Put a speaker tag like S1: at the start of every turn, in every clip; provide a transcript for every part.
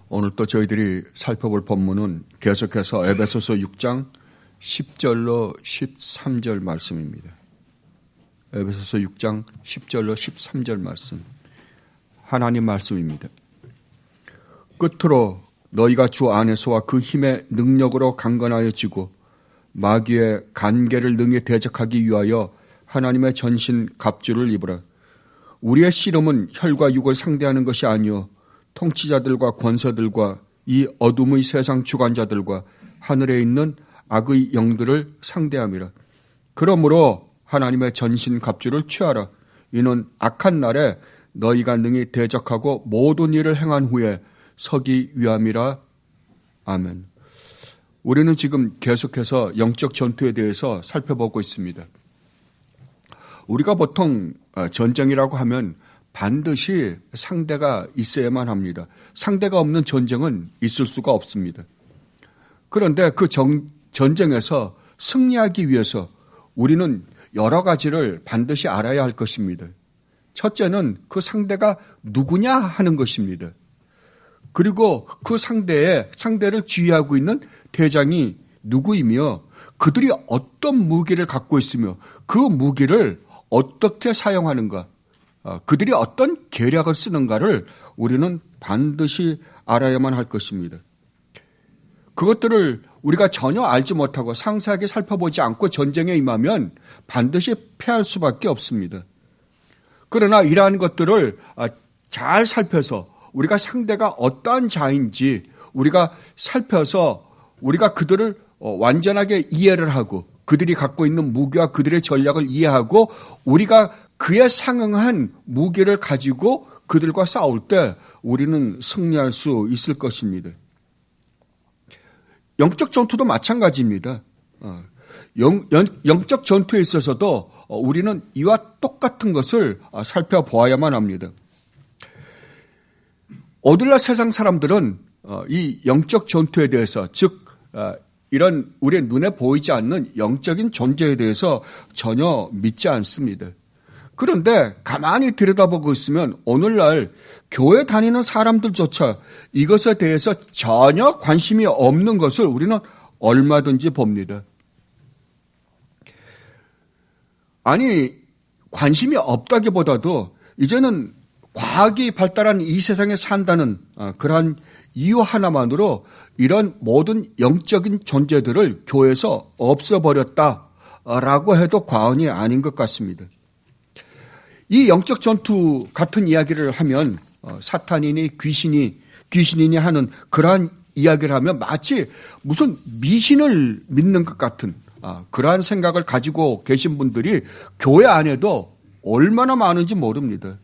S1: 오늘 또 저희들이 살펴볼 본문은 계속해서 에베소서 6장 10절로 13절 말씀입니다. 에베소서 6장 10절로 13절 말씀. 하나님 말씀입니다. 끝으로 너희가 주 안에서와 그 힘의 능력으로 강건하여지고 마귀의 간계를 능히 대적하기 위하여 하나님의 전신 갑주를 입으라. 우리의 씨름은 혈과 육을 상대하는 것이 아니요 통치자들과 권세들과 이 어둠의 세상 주관자들과 하늘에 있는 악의 영들을 상대함이라. 그러므로 하나님의 전신 갑주를 취하라. 이는 악한 날에 너희가 능히 대적하고 모든 일을 행한 후에 서기 위함이라. 아멘. 우리는 지금 계속해서 영적 전투에 대해서 살펴보고 있습니다. 우리가 보통 전쟁이라고 하면 반드시 상대가 있어야만 합니다. 상대가 없는 전쟁은 있을 수가 없습니다. 그런데 그 전쟁에서 승리하기 위해서 우리는 여러 가지를 반드시 알아야 할 것입니다. 첫째는 그 상대가 누구냐 하는 것입니다. 그리고 그 상대를 지휘하고 있는 대장이 누구이며 그들이 어떤 무기를 갖고 있으며 그 무기를 어떻게 사용하는가, 그들이 어떤 계략을 쓰는가를 우리는 반드시 알아야만 할 것입니다. 그것들을 우리가 전혀 알지 못하고 상세하게 살펴보지 않고 전쟁에 임하면 반드시 패할 수밖에 없습니다. 그러나 이러한 것들을 잘 살펴서 우리가 상대가 어떠한 자인지 우리가 살펴서 우리가 그들을 완전하게 이해를 하고 그들이 갖고 있는 무기와 그들의 전략을 이해하고 우리가 그에 상응한 무기를 가지고 그들과 싸울 때 우리는 승리할 수 있을 것입니다. 영적 전투도 마찬가지입니다. 영적 전투에 있어서도 우리는 이와 똑같은 것을 살펴보아야만 합니다. 오늘날 세상 사람들은 이 영적 전투에 대해서, 즉 이런 우리의 눈에 보이지 않는 영적인 존재에 대해서 전혀 믿지 않습니다. 그런데 가만히 들여다보고 있으면 오늘날 교회 다니는 사람들조차 이것에 대해서 전혀 관심이 없는 것을 우리는 얼마든지 봅니다. 아니, 관심이 없다기보다도 이제는 과학이 발달한 이 세상에 산다는 그러한 이유 하나만으로 이런 모든 영적인 존재들을 교회에서 없애버렸다라고 해도 과언이 아닌 것 같습니다. 이 영적 전투 같은 이야기를 하면 사탄이니 귀신이니 하는 그러한 이야기를 하면 마치 무슨 미신을 믿는 것 같은 그러한 생각을 가지고 계신 분들이 교회 안에도 얼마나 많은지 모릅니다.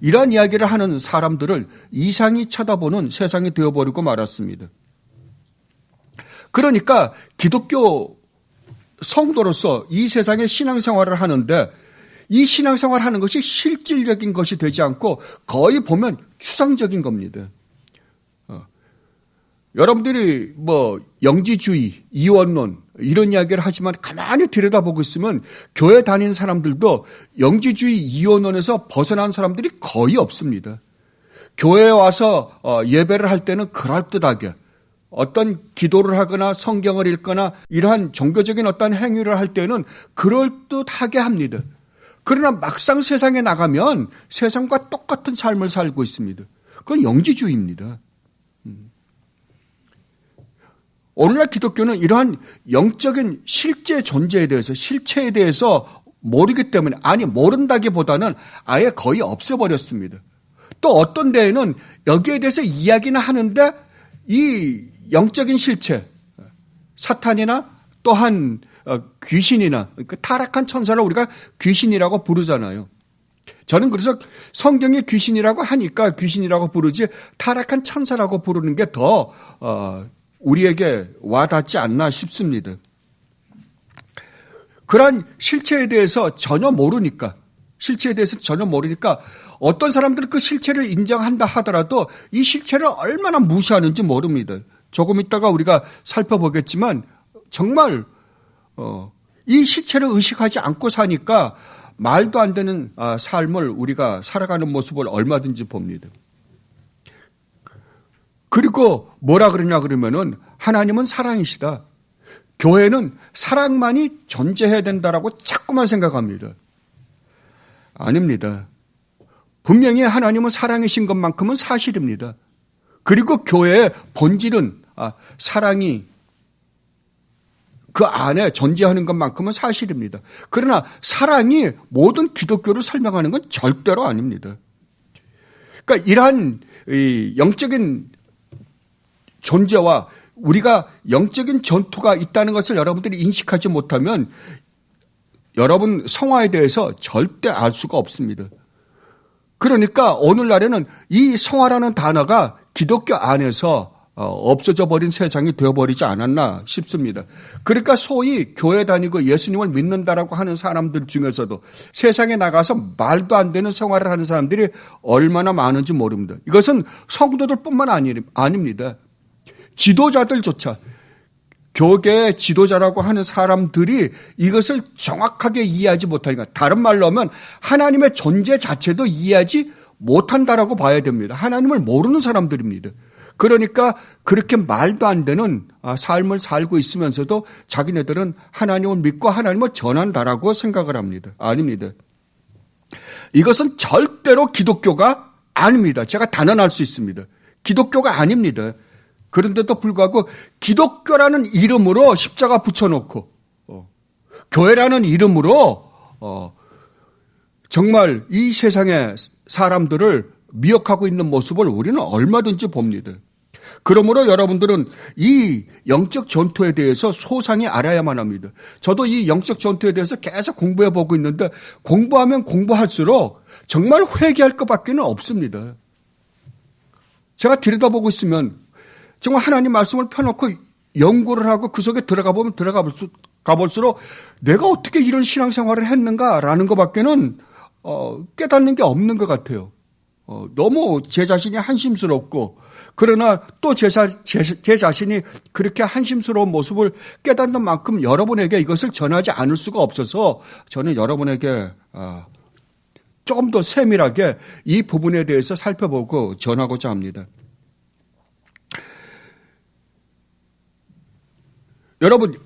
S1: 이러한 이야기를 하는 사람들을 이상히 쳐다보는 세상이 되어버리고 말았습니다. 그러니까 기독교 성도로서 이 세상에 신앙생활을 하는데 이 신앙생활을 하는 것이 실질적인 것이 되지 않고 거의 보면 추상적인 겁니다. 여러분들이 영지주의, 이원론 이런 이야기를 하지만 가만히 들여다보고 있으면 교회 다니는 사람들도 영지주의, 이원론에서 벗어난 사람들이 거의 없습니다. 교회에 와서 예배를 할 때는 그럴듯하게 어떤 기도를 하거나 성경을 읽거나 이러한 종교적인 어떤 행위를 할 때는 그럴듯하게 합니다. 그러나 막상 세상에 나가면 세상과 똑같은 삶을 살고 있습니다. 그건 영지주의입니다. 오늘날 기독교는 이러한 영적인 실제 존재에 대해서, 실체에 대해서 모르기 때문에, 아니 모른다기보다는 아예 거의 없애버렸습니다. 또 어떤 데에는 여기에 대해서 이야기는 하는데 이 영적인 실체, 사탄이나 또한 귀신이나 그 타락한 천사를 우리가 귀신이라고 부르잖아요. 저는 그래서 성경이 귀신이라고 하니까 귀신이라고 부르지 타락한 천사라고 부르는 게 더 우리에게 와닿지 않나 싶습니다. 그러한 실체에 대해서 전혀 모르니까 어떤 사람들은 그 실체를 인정한다 하더라도 이 실체를 얼마나 무시하는지 모릅니다. 조금 있다가 우리가 살펴보겠지만 정말 이 실체를 의식하지 않고 사니까 말도 안 되는 삶을 우리가 살아가는 모습을 얼마든지 봅니다. 그리고 뭐라 그러냐 그러면은 하나님은 사랑이시다. 교회는 사랑만이 존재해야 된다라고 자꾸만 생각합니다. 아닙니다. 분명히 하나님은 사랑이신 것만큼은 사실입니다. 그리고 교회의 본질은 사랑이 그 안에 존재하는 것만큼은 사실입니다. 그러나 사랑이 모든 기독교를 설명하는 건 절대로 아닙니다. 그러니까 이러한 영적인 존재와 우리가 영적인 전투가 있다는 것을 여러분들이 인식하지 못하면 여러분 성화에 대해서 절대 알 수가 없습니다. 그러니까 오늘날에는 이 성화라는 단어가 기독교 안에서 없어져 버린 세상이 되어버리지 않았나 싶습니다. 그러니까 소위 교회 다니고 예수님을 믿는다라고 하는 사람들 중에서도 세상에 나가서 말도 안 되는 생활을 하는 사람들이 얼마나 많은지 모릅니다. 이것은 성도들뿐만 아닙니다. 지도자들조차 교계의 지도자라고 하는 사람들이 이것을 정확하게 이해하지 못하니까 다른 말로 하면 하나님의 존재 자체도 이해하지 못한다라고 봐야 됩니다. 하나님을 모르는 사람들입니다. 그러니까 그렇게 말도 안 되는 삶을 살고 있으면서도 자기네들은 하나님을 믿고 하나님을 전한다라고 생각을 합니다. 아닙니다. 이것은 절대로 기독교가 아닙니다. 제가 단언할 수 있습니다. 기독교가 아닙니다. 그런데도 불구하고 기독교라는 이름으로 십자가 붙여놓고 교회라는 이름으로 정말 이 세상의 사람들을 미혹하고 있는 모습을 우리는 얼마든지 봅니다. 그러므로 여러분들은 이 영적 전투에 대해서 소상히 알아야만 합니다. 저도 이 영적 전투에 대해서 계속 공부해 보고 있는데 공부하면 공부할수록 정말 회개할 것밖에는 없습니다. 제가 들여다보고 있으면 정말 하나님 말씀을 펴놓고 연구를 하고 그 속에 들어가 볼수록 내가 어떻게 이런 신앙생활을 했는가라는 것밖에는 깨닫는 게 없는 것 같아요. 너무 제 자신이 한심스럽고 그러나 또 제 자신이 그렇게 한심스러운 모습을 깨닫는 만큼 여러분에게 이것을 전하지 않을 수가 없어서 저는 여러분에게 조금 더 세밀하게 이 부분에 대해서 살펴보고 전하고자 합니다.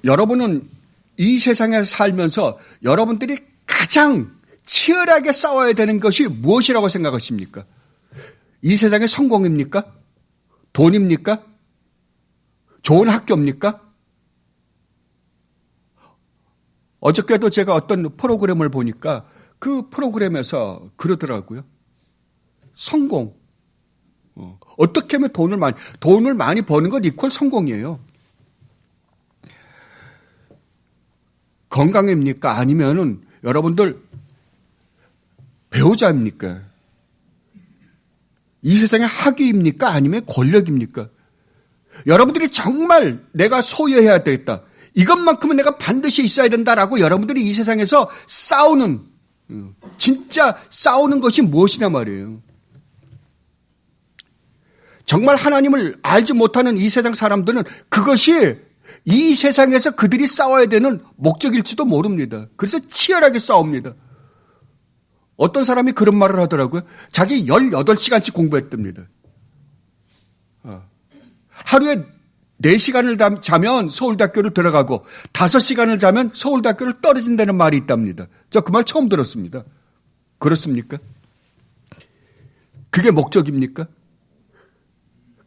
S1: 여러분은 이 세상에 살면서 여러분들이 가장 치열하게 싸워야 되는 것이 무엇이라고 생각하십니까? 이 세상의 성공입니까? 돈입니까? 좋은 학교입니까? 어저께도 제가 어떤 프로그램을 보니까 그 프로그램에서 그러더라고요. 성공. 어떻게 하면 돈을 많이 버는 것 이퀄 성공이에요. 건강입니까? 아니면은 여러분들 배우자입니까? 이 세상의 학위입니까? 아니면 권력입니까? 여러분들이 정말 내가 소유해야 되겠다. 이것만큼은 내가 반드시 있어야 된다라고 여러분들이 이 세상에서 진짜 싸우는 것이 무엇이냐 말이에요. 정말 하나님을 알지 못하는 이 세상 사람들은 그것이 이 세상에서 그들이 싸워야 되는 목적일지도 모릅니다. 그래서 치열하게 싸웁니다. 어떤 사람이 그런 말을 하더라고요. 자기 18시간씩 공부했답니다. 하루에 4시간을 자면 서울대학교를 들어가고 5시간을 자면 서울대학교를 떨어진다는 말이 있답니다. 저 그 말 처음 들었습니다. 그렇습니까? 그게 목적입니까?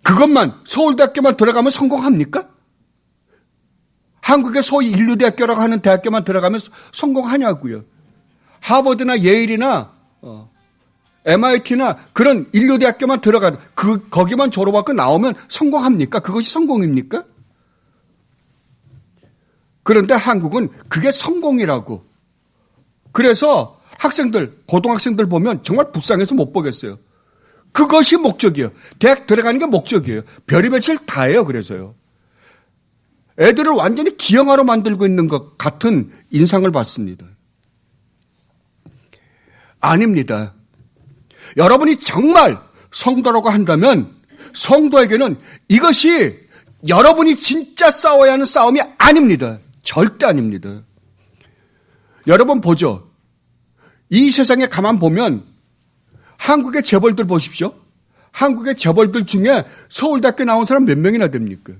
S1: 그것만 서울대학교만 들어가면 성공합니까? 한국의 소위 인류대학교라고 하는 대학교만 들어가면 성공하냐고요. 하버드나 예일이나 MIT나 그런 인류대학교만 들어가는 거기만 졸업하고 나오면 성공합니까? 그것이 성공입니까? 그런데 한국은 그게 성공이라고. 그래서 고등학생들 보면 정말 불쌍해서 못 보겠어요. 그것이 목적이에요. 대학 들어가는 게 목적이에요. 별이 며칠 다예요. 그래서요. 애들을 완전히 기형아로 만들고 있는 것 같은 인상을 받습니다. 아닙니다. 여러분이 정말 성도라고 한다면 성도에게는 이것이 여러분이 진짜 싸워야 하는 싸움이 아닙니다. 절대 아닙니다. 여러분 보죠. 이 세상에 가만 보면 한국의 재벌들 보십시오. 한국의 재벌들 중에 서울대학교 나온 사람 몇 명이나 됩니까?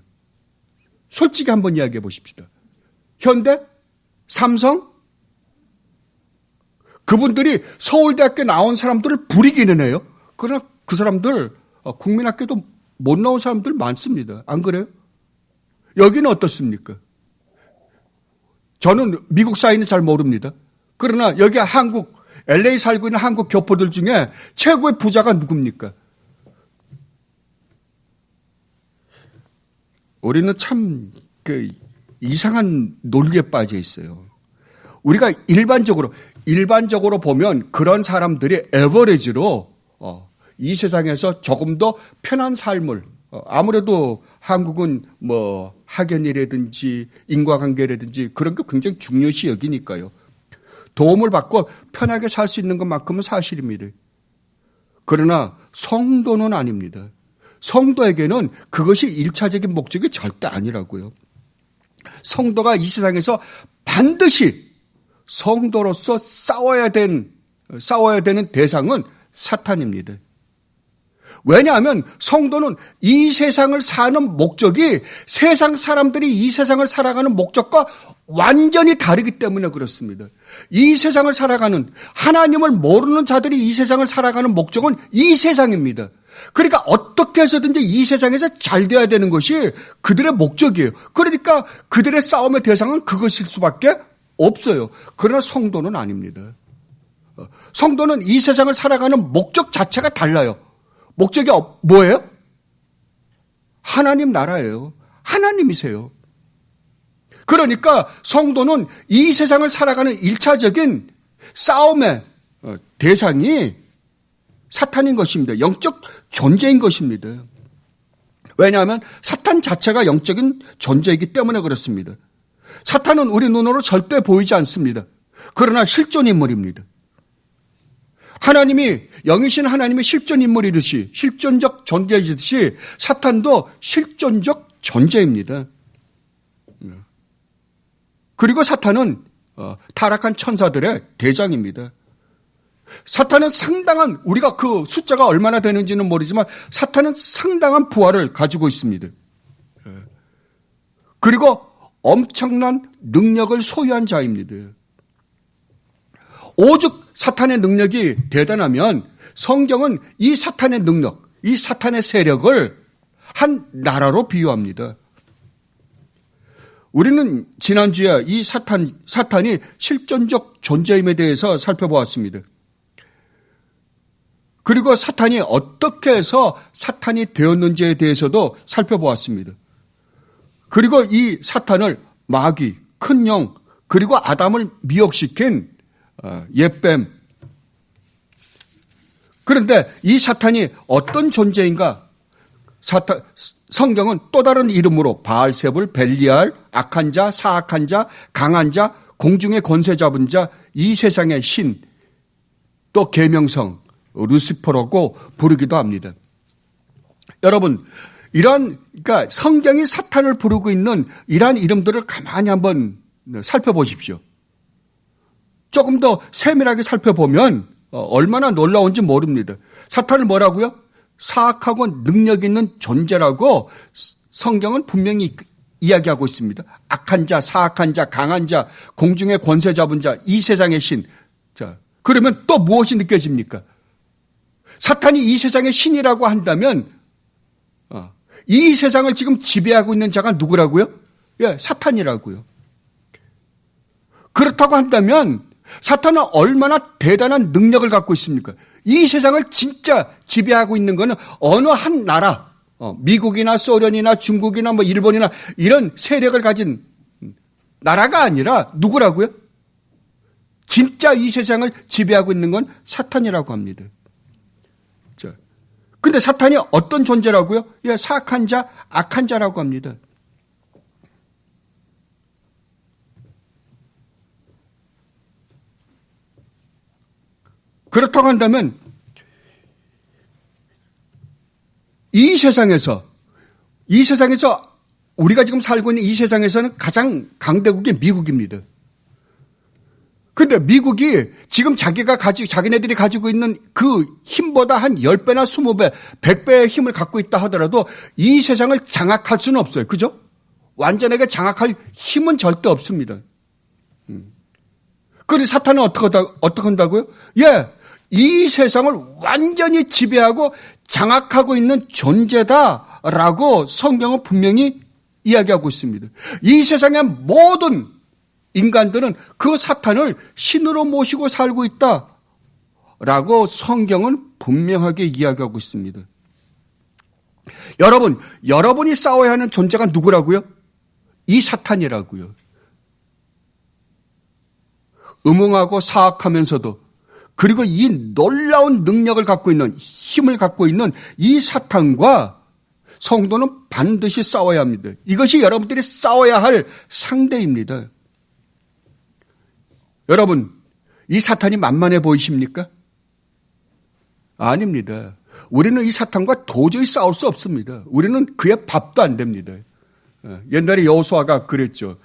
S1: 솔직히 한번 이야기해 보십시다. 현대? 삼성? 그분들이 서울대학교 나온 사람들을 부리기는 해요. 그러나 그 사람들 국민학교도 못 나온 사람들 많습니다. 안 그래요? 여기는 어떻습니까? 저는 미국 사이는 잘 모릅니다. 그러나 여기 한국, LA 살고 있는 한국 교포들 중에 최고의 부자가 누굽니까? 우리는 참 이상한 논리에 빠져 있어요. 우리가 일반적으로 보면 그런 사람들이 에버리지로 이 세상에서 조금 더 편한 삶을, 아무래도 한국은 뭐 학연이라든지 인과관계라든지 그런 게 굉장히 중요시 여기니까요. 도움을 받고 편하게 살 수 있는 것만큼은 사실입니다. 그러나 성도는 아닙니다. 성도에게는 그것이 일차적인 목적이 절대 아니라고요. 성도가 이 세상에서 반드시 성도로서 싸워야 되는 대상은 사탄입니다. 왜냐하면 성도는 이 세상을 사는 목적이 세상 사람들이 이 세상을 살아가는 목적과 완전히 다르기 때문에 그렇습니다. 이 세상을 살아가는, 하나님을 모르는 자들이 이 세상을 살아가는 목적은 이 세상입니다. 그러니까 어떻게 해서든지 이 세상에서 잘 돼야 되는 것이 그들의 목적이에요. 그러니까 그들의 싸움의 대상은 그것일 수밖에 없어요. 그러나 성도는 아닙니다. 성도는 이 세상을 살아가는 목적 자체가 달라요. 목적이 뭐예요? 하나님 나라예요. 하나님이세요. 그러니까 성도는 이 세상을 살아가는 일차적인 싸움의 대상이 사탄인 것입니다. 영적 존재인 것입니다. 왜냐하면 사탄 자체가 영적인 존재이기 때문에 그렇습니다. 사탄은 우리 눈으로 절대 보이지 않습니다. 그러나 실존 인물입니다. 영이신 하나님이 실존 인물이듯이, 실존적 존재이듯이 사탄도 실존적 존재입니다. 그리고 사탄은 타락한 천사들의 대장입니다. 사탄은 상당한, 우리가 그 숫자가 얼마나 되는지는 모르지만 사탄은 상당한 부하를 가지고 있습니다. 그리고 엄청난 능력을 소유한 자입니다. 오죽 사탄의 능력이 대단하면 성경은 이 사탄의 능력, 이 사탄의 세력을 한 나라로 비유합니다. 우리는 지난주에 이 사탄이 실존적 존재임에 대해서 살펴보았습니다. 그리고 사탄이 어떻게 해서 사탄이 되었는지에 대해서도 살펴보았습니다. 그리고 이 사탄을 마귀, 큰 영, 그리고 아담을 미혹시킨 옛뱀. 그런데 이 사탄이 어떤 존재인가? 성경은 또 다른 이름으로 바알세불, 벨리알, 악한 자, 사악한 자, 강한 자, 공중의 권세 잡은 자, 이 세상의 신, 또 계명성, 루시퍼라고 부르기도 합니다. 여러분, 그러니까 성경이 사탄을 부르고 있는 이러한 이름들을 가만히 한번 살펴보십시오. 조금 더 세밀하게 살펴보면 얼마나 놀라운지 모릅니다. 사탄을 뭐라고요? 사악하고 능력 있는 존재라고 성경은 분명히 이야기하고 있습니다. 악한 자, 사악한 자, 강한 자, 공중의 권세 잡은 자, 이 세상의 신. 자, 그러면 또 무엇이 느껴집니까? 사탄이 이 세상의 신이라고 한다면 이 세상을 지금 지배하고 있는 자가 누구라고요? 예, 사탄이라고요. 그렇다고 한다면 사탄은 얼마나 대단한 능력을 갖고 있습니까? 이 세상을 진짜 지배하고 있는 것은 어느 한 나라, 미국이나 소련이나 중국이나 뭐 일본이나 이런 세력을 가진 나라가 아니라 누구라고요? 진짜 이 세상을 지배하고 있는 건 사탄이라고 합니다. 자, 근데 사탄이 어떤 존재라고요? 예, 사악한 자, 악한 자라고 합니다. 그렇다고 한다면 이 세상에서 우리가 지금 살고 있는 이 세상에서는 가장 강대국이 미국입니다. 근데 미국이 지금 자기네들이 가지고 있는 그 힘보다 한 10배나 20배, 100배의 힘을 갖고 있다 하더라도 이 세상을 장악할 수는 없어요. 그죠? 완전하게 장악할 힘은 절대 없습니다. 그리고 사탄은 어떻게 한다고요? 예, 이 세상을 완전히 지배하고 장악하고 있는 존재다라고 성경은 분명히 이야기하고 있습니다. 이 세상의 모든 인간들은 그 사탄을 신으로 모시고 살고 있다라고 성경은 분명하게 이야기하고 있습니다. 여러분이 싸워야 하는 존재가 누구라고요? 이 사탄이라고요. 음흉하고 사악하면서도 그리고 이 놀라운 능력을 갖고 있는 힘을 갖고 있는 이 사탄과 성도는 반드시 싸워야 합니다. 이것이 여러분들이 싸워야 할 상대입니다. 여러분, 이 사탄이 만만해 보이십니까? 아닙니다. 우리는 이 사탄과 도저히 싸울 수 없습니다. 우리는 그의 밥도 안 됩니다. 옛날에 여호수아가 그랬죠.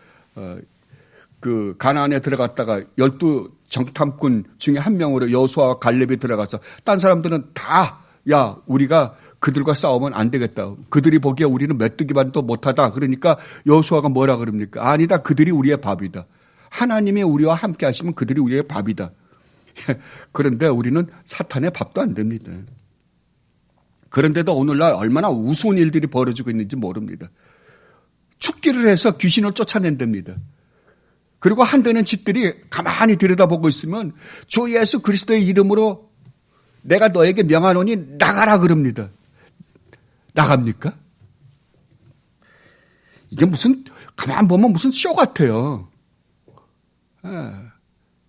S1: 그 가나안에 들어갔다가 12 정탐꾼 중에 한 명으로 여호수아와 갈렙이 들어가서 딴 사람들은 다 야 우리가 그들과 싸우면 안 되겠다. 그들이 보기에 우리는 메뚜기반도 못하다. 그러니까 여호수아가 뭐라 그럽니까? 아니다. 그들이 우리의 밥이다. 하나님이 우리와 함께 하시면 그들이 우리의 밥이다. 그런데 우리는 사탄의 밥도 안 됩니다. 그런데도 오늘날 얼마나 우스운 일들이 벌어지고 있는지 모릅니다. 축기를 해서 귀신을 쫓아낸답니다. 그리고 한대는 집들이 가만히 들여다보고 있으면 주 예수 그리스도의 이름으로 내가 너에게 명하노니 나가라 그럽니다. 나갑니까? 이게 가만 보면 무슨 쇼 같아요.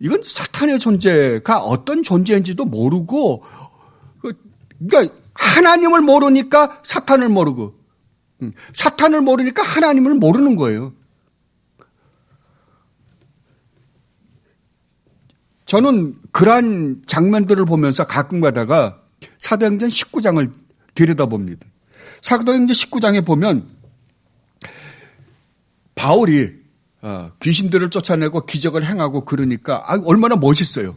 S1: 이건 사탄의 존재가 어떤 존재인지도 모르고, 그러니까 하나님을 모르니까 사탄을 모르고, 사탄을 모르니까 하나님을 모르는 거예요. 저는 그러한 장면들을 보면서 가끔 가다가 사도행전 19장을 들여다봅니다. 사도행전 19장에 보면 바울이 귀신들을 쫓아내고 기적을 행하고 그러니까 얼마나 멋있어요.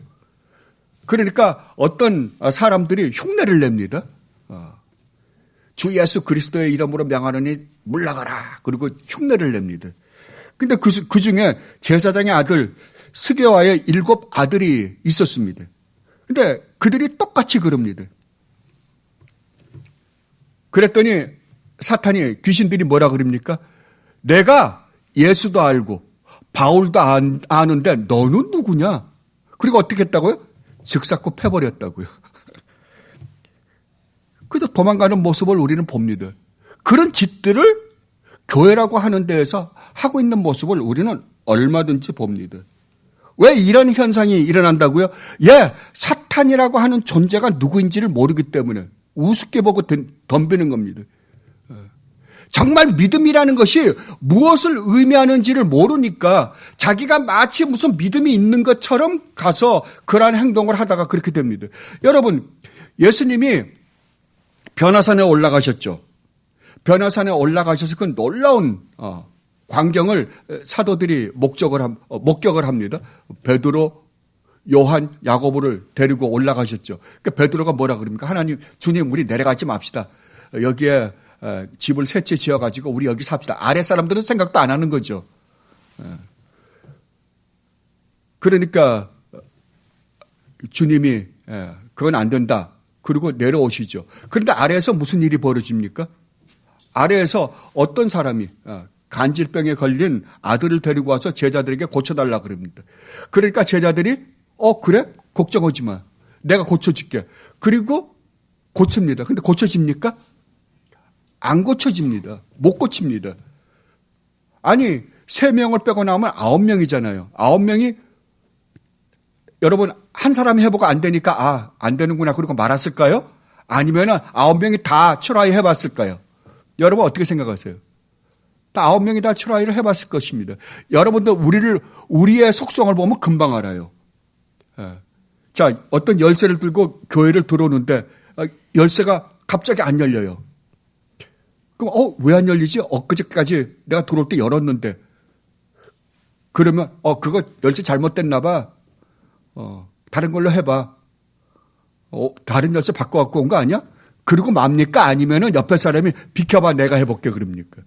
S1: 그러니까 어떤 사람들이 흉내를 냅니다. 주 예수 그리스도의 이름으로 명하노니 물러가라. 그리고 흉내를 냅니다. 근데 그 중에 제사장의 아들 스게와의 7 아들이 있었습니다. 근데 그들이 똑같이 그럽니다. 그랬더니 사탄이 귀신들이 뭐라 그럽니까? 내가 예수도 알고 바울도 아는데 너는 누구냐? 그리고 어떻게 했다고요? 즉사고 패버렸다고요. 그래서 도망가는 모습을 우리는 봅니다. 그런 짓들을 교회라고 하는 데에서 하고 있는 모습을 우리는 얼마든지 봅니다. 왜 이런 현상이 일어난다고요? 사탄이라고 하는 존재가 누구인지를 모르기 때문에 우습게 보고 덤비는 겁니다. 정말 믿음이라는 것이 무엇을 의미하는지를 모르니까 자기가 마치 무슨 믿음이 있는 것처럼 가서 그러한 행동을 하다가 그렇게 됩니다. 여러분, 예수님이 변화산에 올라가셨죠. 변화산에 올라가셔서 그 놀라운 광경을 사도들이 목격을 합니다. 베드로, 요한, 야고보를 데리고 올라가셨죠. 그러니까 베드로가 뭐라 그럽니까? 하나님, 주님, 우리 내려가지 맙시다. 여기에 집을 세 채 지어가지고 우리 여기 삽시다. 아래 사람들은 생각도 안 하는 거죠. 그러니까 주님이 그건 안 된다. 그리고 내려오시죠. 그런데 아래에서 무슨 일이 벌어집니까? 아래에서 어떤 사람이 간질병에 걸린 아들을 데리고 와서 제자들에게 고쳐달라 그럽니다. 그러니까 제자들이 그래? 걱정하지 마. 내가 고쳐줄게. 그리고 고칩니다. 근데 고쳐집니까? 안 고쳐집니다. 못 고칩니다. 아니 3명을 빼고 나오면 9명이잖아요. 9명이 여러분 한 사람이 해보고 안 되니까 안 되는구나 그러고 말았을까요? 아니면 9명이 다 트라이 해봤을까요? 여러분 어떻게 생각하세요? 다 9명이 다 트라이를 해봤을 것입니다. 여러분들 우리의 속성을 보면 금방 알아요. 자, 어떤 열쇠를 들고 교회를 들어오는데 열쇠가 갑자기 안 열려요. 그럼 왜 안 열리지? 엊그제까지 내가 들어올 때 열었는데. 그러면 그거 열쇠 잘못됐나 봐. 다른 걸로 해봐. 다른 열쇠 바꿔갖고 온 거 아니야? 그리고 맙니까? 아니면은 옆에 사람이 비켜봐 내가 해볼게 그럽니까?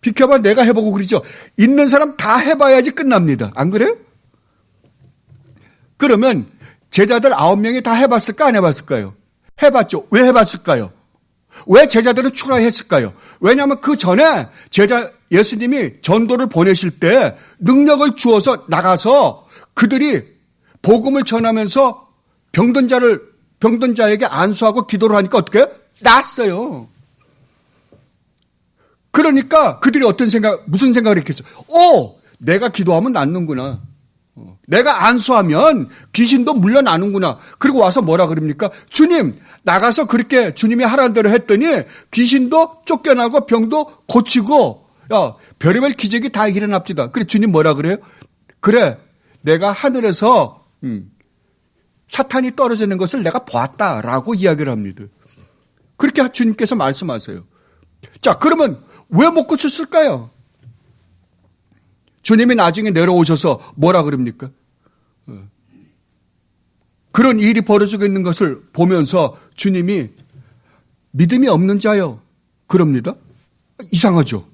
S1: 비켜봐 내가 해보고 그러죠. 있는 사람 다 해봐야지 끝납니다. 안 그래요? 그러면 제자들 9명이 다 해봤을까 안 해봤을까요? 해봤죠. 왜 해봤을까요? 왜 제자들은 출하했을까요? 왜냐하면 그 전에 예수님이 전도를 보내실 때 능력을 주어서 나가서 그들이 복음을 전하면서 병든 자에게 안수하고 기도를 하니까 어떻게 해요? 낫어요. 그러니까 그들이 무슨 생각을 했겠어요? 내가 기도하면 낫는구나. 내가 안수하면 귀신도 물러나는구나. 그리고 와서 뭐라 그럽니까? 주님, 나가서 그렇게 주님이 하라는 대로 했더니 귀신도 쫓겨나고 병도 고치고, 별의별 기적이 다 일어납니다. 그래, 주님 뭐라 그래요? 그래, 내가 하늘에서, 사탄이 떨어지는 것을 내가 보았다라고 이야기를 합니다. 그렇게 주님께서 말씀하세요. 자, 그러면 왜 못 고쳤을까요? 주님이 나중에 내려오셔서 뭐라 그럽니까? 그런 일이 벌어지고 있는 것을 보면서 주님이 믿음이 없는 자요. 그럽니다. 이상하죠.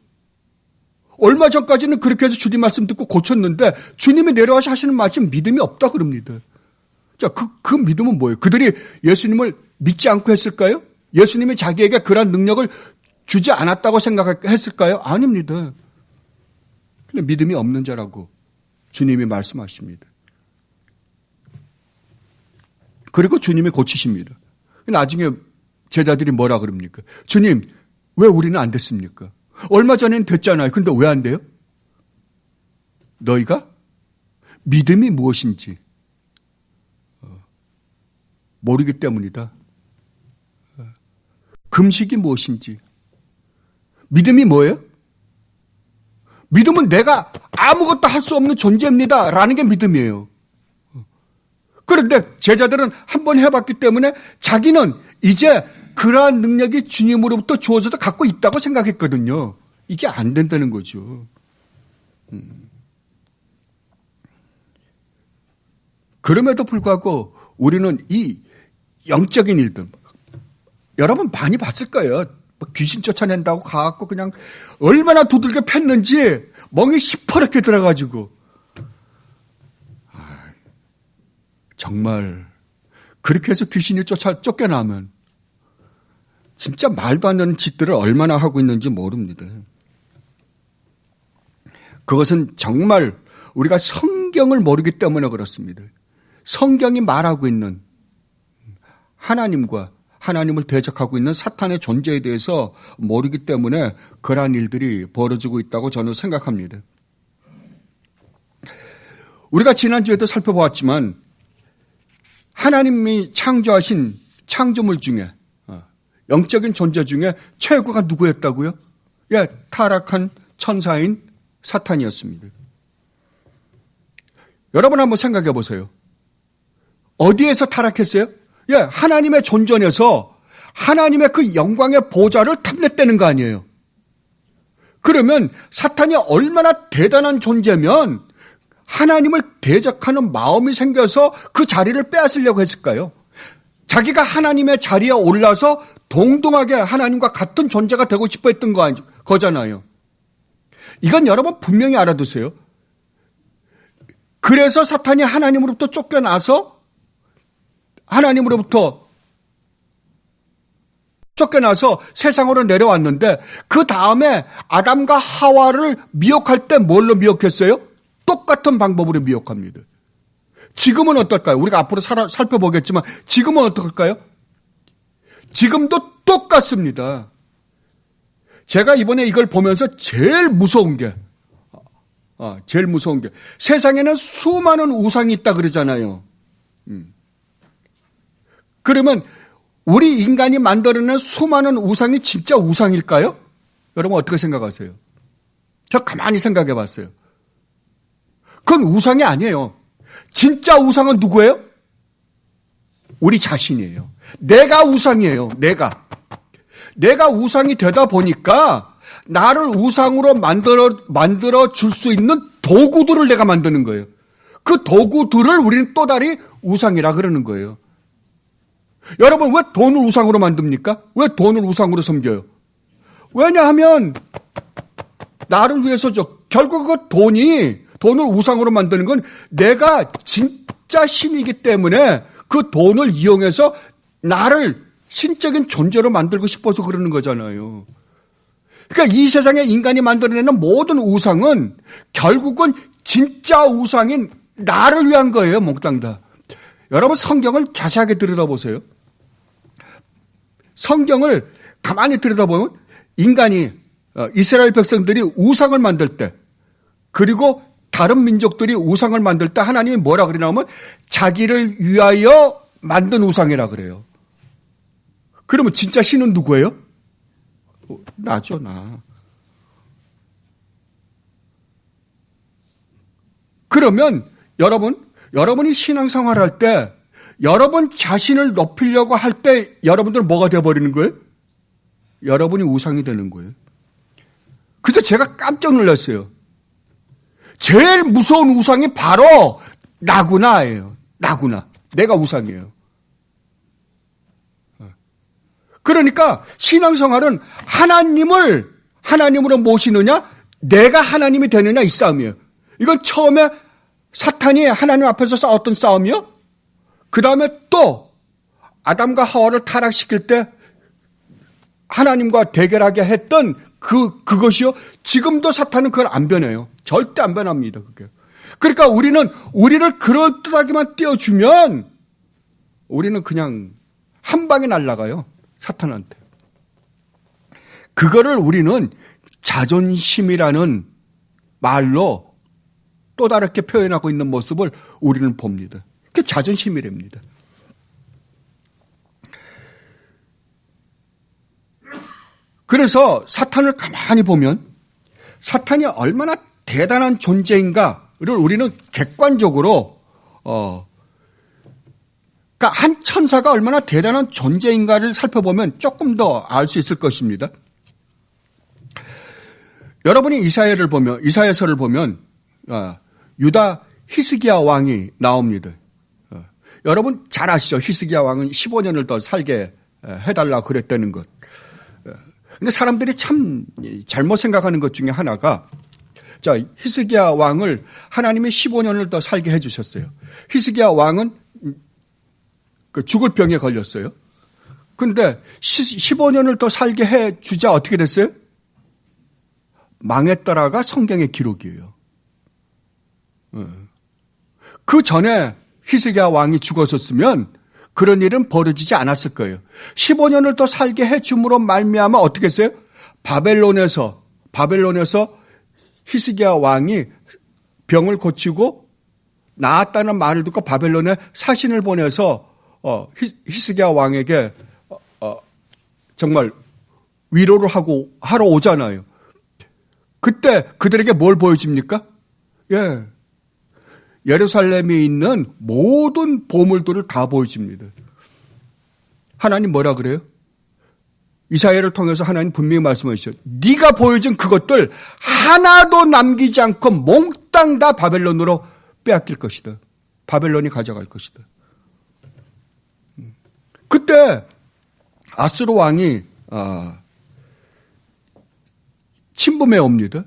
S1: 얼마 전까지는 그렇게 해서 주님 말씀 듣고 고쳤는데 주님이 내려와서 하시는 말씀 믿음이 없다 그럽니다. 자, 그 믿음은 뭐예요? 그들이 예수님을 믿지 않고 했을까요? 예수님이 자기에게 그런 능력을 주지 않았다고 생각했을까요? 아닙니다. 근데 믿음이 없는 자라고 주님이 말씀하십니다. 그리고 주님이 고치십니다. 나중에 제자들이 뭐라 그럽니까? 주님, 왜 우리는 안 됐습니까? 얼마 전엔 됐잖아요. 근데 왜 안 돼요? 너희가 믿음이 무엇인지 모르기 때문이다. 금식이 무엇인지. 믿음이 뭐예요? 믿음은 내가 아무것도 할 수 없는 존재입니다. 라는 게 믿음이에요. 그런데 제자들은 한번 해봤기 때문에 자기는 이제 그러한 능력이 주님으로부터 주어져서 갖고 있다고 생각했거든요. 이게 안 된다는 거죠. 그럼에도 불구하고 우리는 이 영적인 일들, 여러분 많이 봤을 거예요. 귀신 쫓아낸다고 가갖고 그냥 얼마나 두들겨 팼는지 멍이 시퍼렇게 들어가지고. 정말 그렇게 해서 귀신이 쫓겨나면 진짜 말도 안 되는 짓들을 얼마나 하고 있는지 모릅니다. 그것은 정말 우리가 성경을 모르기 때문에 그렇습니다. 성경이 말하고 있는 하나님과 하나님을 대적하고 있는 사탄의 존재에 대해서 모르기 때문에 그러한 일들이 벌어지고 있다고 저는 생각합니다. 우리가 지난주에도 살펴보았지만 하나님이 창조하신 창조물 중에 영적인 존재 중에 최고가 누구였다고요? 타락한 천사인 사탄이었습니다. 여러분 한번 생각해 보세요. 어디에서 타락했어요? 하나님의 존전에서 하나님의 그 영광의 보좌를 탐냈다는 거 아니에요. 그러면 사탄이 얼마나 대단한 존재면 하나님을 대적하는 마음이 생겨서 그 자리를 빼앗으려고 했을까요? 자기가 하나님의 자리에 올라서 동등하게 하나님과 같은 존재가 되고 싶어 했던 거잖아요. 이건 여러분 분명히 알아두세요. 그래서 사탄이 하나님으로부터 쫓겨나서 세상으로 내려왔는데 그 다음에 아담과 하와를 미혹할 때 뭘로 미혹했어요? 똑같은 방법으로 미혹합니다. 지금은 어떨까요? 우리가 앞으로 살펴보겠지만 지금은 어떨까요? 지금도 똑같습니다. 제가 이번에 이걸 보면서 제일 무서운 게 세상에는 수많은 우상이 있다 그러잖아요. 그러면 우리 인간이 만들어낸 수많은 우상이 진짜 우상일까요? 여러분 어떻게 생각하세요? 저 가만히 생각해 봤어요. 그건 우상이 아니에요. 진짜 우상은 누구예요? 우리 자신이에요. 내가 우상이에요. 내가 우상이 되다 보니까 나를 우상으로 만들어 줄 수 있는 도구들을 내가 만드는 거예요. 그 도구들을 우리는 또 다른 우상이라 그러는 거예요. 여러분, 왜 돈을 우상으로 만듭니까? 왜 돈을 우상으로 섬겨요? 왜냐하면 나를 위해서죠. 결국 그 돈을 우상으로 만드는 건 내가 진짜 신이기 때문에 그 돈을 이용해서 나를 신적인 존재로 만들고 싶어서 그러는 거잖아요. 그러니까 이 세상에 인간이 만들어내는 모든 우상은 결국은 진짜 우상인 나를 위한 거예요. 몽땅 다. 여러분, 성경을 자세하게 들여다보세요. 성경을 가만히 들여다보면 인간이, 이스라엘 백성들이 우상을 만들 때, 그리고 다른 민족들이 우상을 만들 때 하나님이 뭐라 그러냐면 자기를 위하여 만든 우상이라 그래요. 그러면 진짜 신은 누구예요? 나죠, 나. 그러면 여러분이 신앙생활할 때 여러분 자신을 높이려고 할 때 여러분들은 뭐가 되어버리는 거예요? 여러분이 우상이 되는 거예요. 그래서 제가 깜짝 놀랐어요. 제일 무서운 우상이 바로 나구나예요. 나구나. 내가 우상이에요. 그러니까 신앙생활은 하나님으로 모시느냐, 내가 하나님이 되느냐 이 싸움이에요. 이건 처음에 사탄이 하나님 앞에서 싸웠던 싸움이요. 그 다음에 또 아담과 하와를 타락시킬 때 하나님과 대결하게 했던 그것이요. 지금도 사탄은 그걸 안 변해요. 절대 안 변합니다. 그게. 그러니까 우리를 그럴듯하게만 띄워주면 우리는 그냥 한 방에 날아가요. 사탄한테. 그거를 우리는 자존심이라는 말로 또 다르게 표현하고 있는 모습을 우리는 봅니다. 그게 자존심이랍니다. 그래서 사탄을 가만히 보면 사탄이 얼마나 대단한 존재인가를 우리는 객관적으로 그러니까 한 천사가 얼마나 대단한 존재인가를 살펴보면 조금 더 알 수 있을 것입니다. 여러분이 이사야서를 보면 유다 히스기야 왕이 나옵니다. 여러분 잘 아시죠? 히스기야 왕은 15년을 더 살게 해달라고 그랬다는 것. 근데 사람들이 참 잘못 생각하는 것 중에 하나가, 자, 히스기야 왕을 하나님이 15년을 더 살게 해주셨어요. 히스기야 왕은 죽을 병에 걸렸어요. 근데 15년을 더 살게 해주자 어떻게 됐어요? 망했더라가 성경의 기록이에요. 그 전에 히스기야 왕이 죽었었으면 그런 일은 벌어지지 않았을 거예요. 15년을 더 살게 해줌으로 말미암아 어떻게 했어요? 바벨론에서 히스기야 왕이 병을 고치고 나았다는 말을 듣고 바벨론에 사신을 보내서 히스기야 왕에게 정말 위로를 하러 오잖아요. 그때 그들에게 뭘 보여줍니까? 예루살렘에 있는 모든 보물들을 다 보여줍니다. 하나님 뭐라 그래요? 이사야를 통해서 하나님 분명히 말씀하시죠. 네가 보여준 그것들 하나도 남기지 않고 몽땅 다 바벨론으로 빼앗길 것이다. 바벨론이 가져갈 것이다. 그때 아수르 왕이 침범해 옵니다.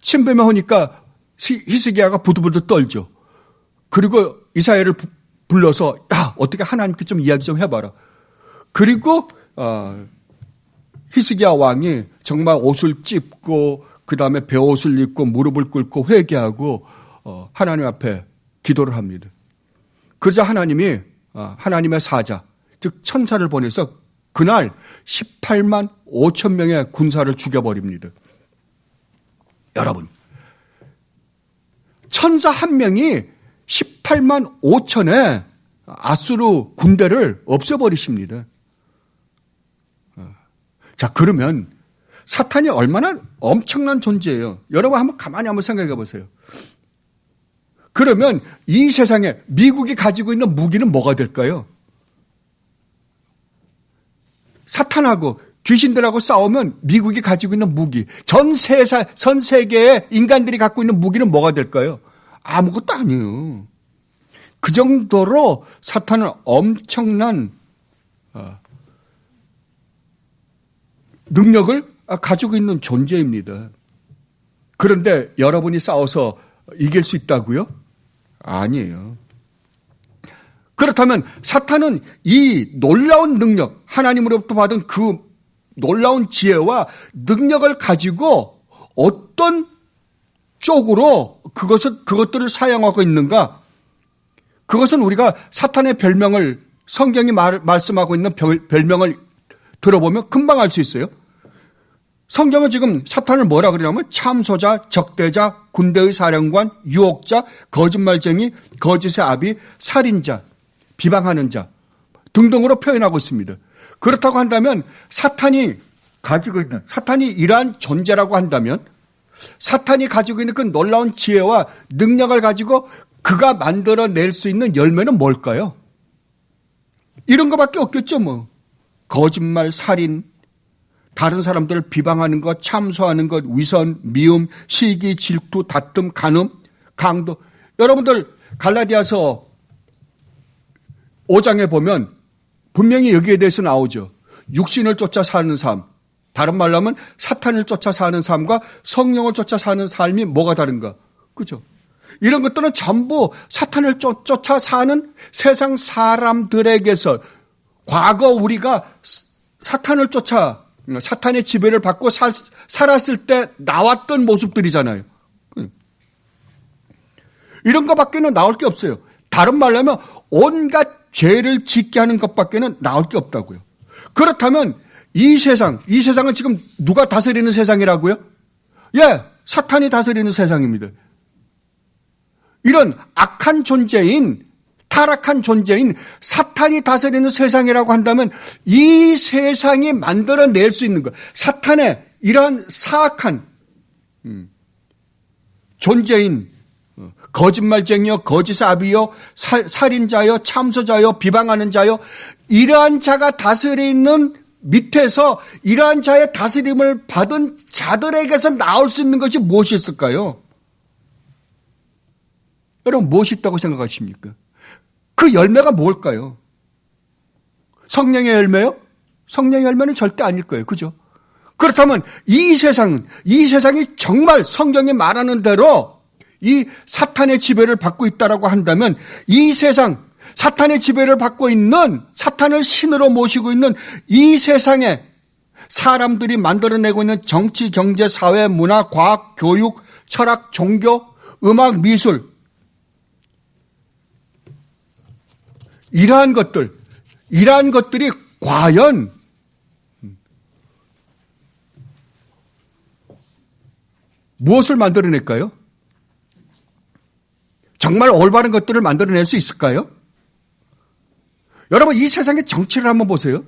S1: 침범해 오니까 히스기야가 부들부들 떨죠. 그리고 이사야를 불러서 어떻게 하나님께 좀 이야기 좀 해봐라. 그리고 히스기야 왕이 정말 옷을 찢고 그 다음에 베옷을 입고 무릎을 꿇고 회개하고 하나님 앞에 기도를 합니다. 그러자 하나님이 하나님의 사자 즉 천사를 보내서 그날 18만 5천 명의 군사를 죽여버립니다. 여러분, 천사 한 명이 18만 5천의 아수르 군대를 없애버리십니다. 자, 그러면 사탄이 얼마나 엄청난 존재예요. 여러분 한번 생각해 보세요. 그러면 이 세상에 미국이 가지고 있는 무기는 뭐가 될까요? 사탄하고 귀신들하고 싸우면 미국이 가지고 있는 무기, 전 세계의 인간들이 갖고 있는 무기는 뭐가 될까요? 아무것도 아니에요. 그 정도로 사탄은 엄청난 능력을 가지고 있는 존재입니다. 그런데 여러분이 싸워서 이길 수 있다고요? 아니에요. 그렇다면 사탄은 이 놀라운 능력, 하나님으로부터 받은 그 놀라운 지혜와 능력을 가지고 어떤 쪽으로 그것들을 사용하고 있는가? 그것은 우리가 사탄의 별명을, 성경이 말씀하고 있는 별명을 들어보면 금방 알 수 있어요. 성경은 지금 사탄을 뭐라 그러냐면 참소자, 적대자, 군대의 사령관, 유혹자, 거짓말쟁이, 거짓의 아비, 살인자, 비방하는 자 등등으로 표현하고 있습니다. 그렇다고 한다면 사탄이 이러한 존재라고 한다면 사탄이 가지고 있는 그 놀라운 지혜와 능력을 가지고 그가 만들어낼 수 있는 열매는 뭘까요? 이런 것밖에 없겠죠, 뭐. 거짓말, 살인, 다른 사람들을 비방하는 것, 참소하는 것, 위선, 미움, 시기, 질투, 다툼, 간음, 강도. 여러분들 갈라디아서 5장에 보면 분명히 여기에 대해서 나오죠. 육신을 쫓아 사는 삶. 다른 말로 하면 사탄을 쫓아 사는 삶과 성령을 쫓아 사는 삶이 뭐가 다른가? 그죠? 이런 것들은 전부 사탄을 쫓아 사는 세상 사람들에게서 과거 우리가 사탄의 지배를 받고 살았을 때 나왔던 모습들이잖아요. 이런 것밖에는 나올 게 없어요. 다른 말로 하면 온갖 죄를 짓게 하는 것밖에는 나올 게 없다고요. 그렇다면 이 세상은 지금 누가 다스리는 세상이라고요? 예, 사탄이 다스리는 세상입니다. 이런 악한 존재인, 타락한 존재인 사탄이 다스리는 세상이라고 한다면 이 세상이 만들어낼 수 있는 것, 사탄의 이러한 사악한 존재인 거짓말쟁이요, 거짓의 아비요, 살인자요, 참소자요, 비방하는 자요, 이러한 자가 다스리는 밑에서 이러한 자의 다스림을 받은 자들에게서 나올 수 있는 것이 무엇이 있을까요? 여러분 무엇이 있다고 생각하십니까? 그 열매가 뭘까요? 성령의 열매요? 성령의 열매는 절대 아닐 거예요. 그죠? 그렇다면 이 세상이 정말 성경이 말하는 대로 이 사탄의 지배를 받고 있다라고 한다면 이 세상, 사탄의 지배를 받고 있는, 사탄을 신으로 모시고 있는 이 세상에 사람들이 만들어내고 있는 정치, 경제, 사회, 문화, 과학, 교육, 철학, 종교, 음악, 미술, 이러한 것들이 과연 무엇을 만들어낼까요? 정말 올바른 것들을 만들어낼 수 있을까요? 여러분 이 세상의 정치를 한번 보세요.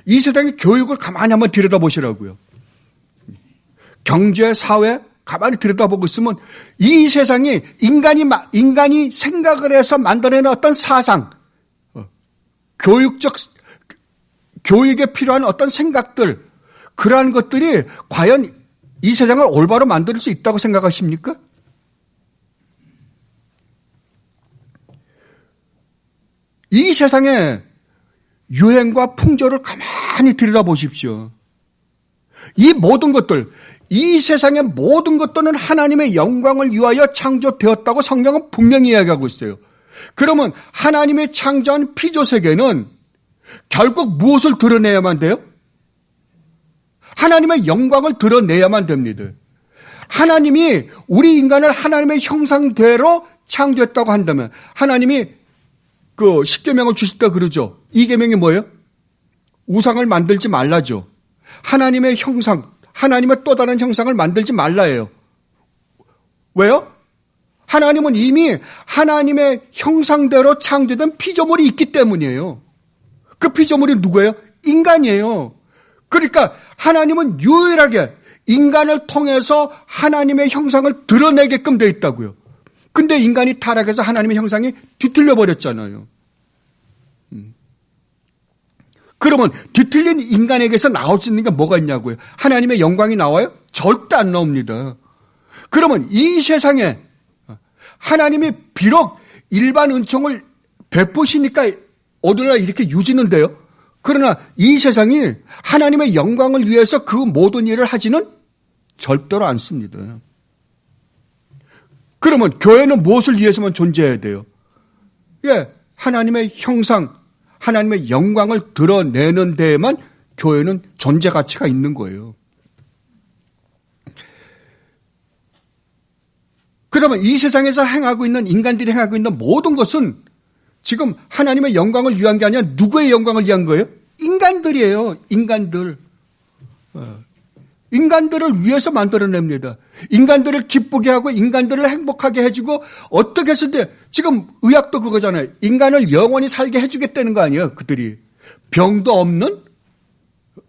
S1: 이 세상의 교육을 가만히 한번 들여다보시라고요. 경제, 사회 가만히 들여다보고 있으면 이 세상이 인간이 생각을 해서 만들어낸 어떤 사상, 교육에 필요한 어떤 생각들, 그러한 것들이 과연 이 세상을 올바로 만들 수 있다고 생각하십니까? 이 세상의 유행과 풍조를 가만히 들여다보십시오. 이 모든 것들, 이 세상의 모든 것들은 하나님의 영광을 위하여 창조되었다고 성경은 분명히 이야기하고 있어요. 그러면 하나님의 창조한 피조세계는 결국 무엇을 드러내야만 돼요? 하나님의 영광을 드러내야만 됩니다. 하나님이 우리 인간을 하나님의 형상대로 창조했다고 한다면 하나님이 그 십계명을 주실 때 그러죠. 이 계명이 뭐예요? 우상을 만들지 말라죠. 하나님의 형상, 하나님의 또 다른 형상을 만들지 말라예요. 왜요? 하나님은 이미 하나님의 형상대로 창조된 피조물이 있기 때문이에요. 그 피조물이 누구예요? 인간이에요. 그러니까 하나님은 유일하게 인간을 통해서 하나님의 형상을 드러내게끔 되어 있다고요. 근데 인간이 타락해서 하나님의 형상이 뒤틀려 버렸잖아요. 그러면 뒤틀린 인간에게서 나올 수 있는 게 뭐가 있냐고요? 하나님의 영광이 나와요? 절대 안 나옵니다. 그러면 이 세상에 하나님이 비록 일반 은총을 베푸시니까 오늘날 이렇게 유지는 돼요. 그러나 이 세상이 하나님의 영광을 위해서 그 모든 일을 하지는 절대로 않습니다. 그러면 교회는 무엇을 위해서만 존재해야 돼요? 예, 하나님의 형상, 하나님의 영광을 드러내는 데에만 교회는 존재 가치가 있는 거예요. 그러면 이 세상에서 행하고 있는 인간들이 행하고 있는 모든 것은 지금 하나님의 영광을 위한 게 아니라 누구의 영광을 위한 거예요? 인간들이에요. 인간들. 인간들을 위해서 만들어냅니다. 인간들을 기쁘게 하고 인간들을 행복하게 해주고 어떻게 했을 때 지금 의학도 그거잖아요. 인간을 영원히 살게 해주겠다는 거 아니에요. 그들이. 병도 없는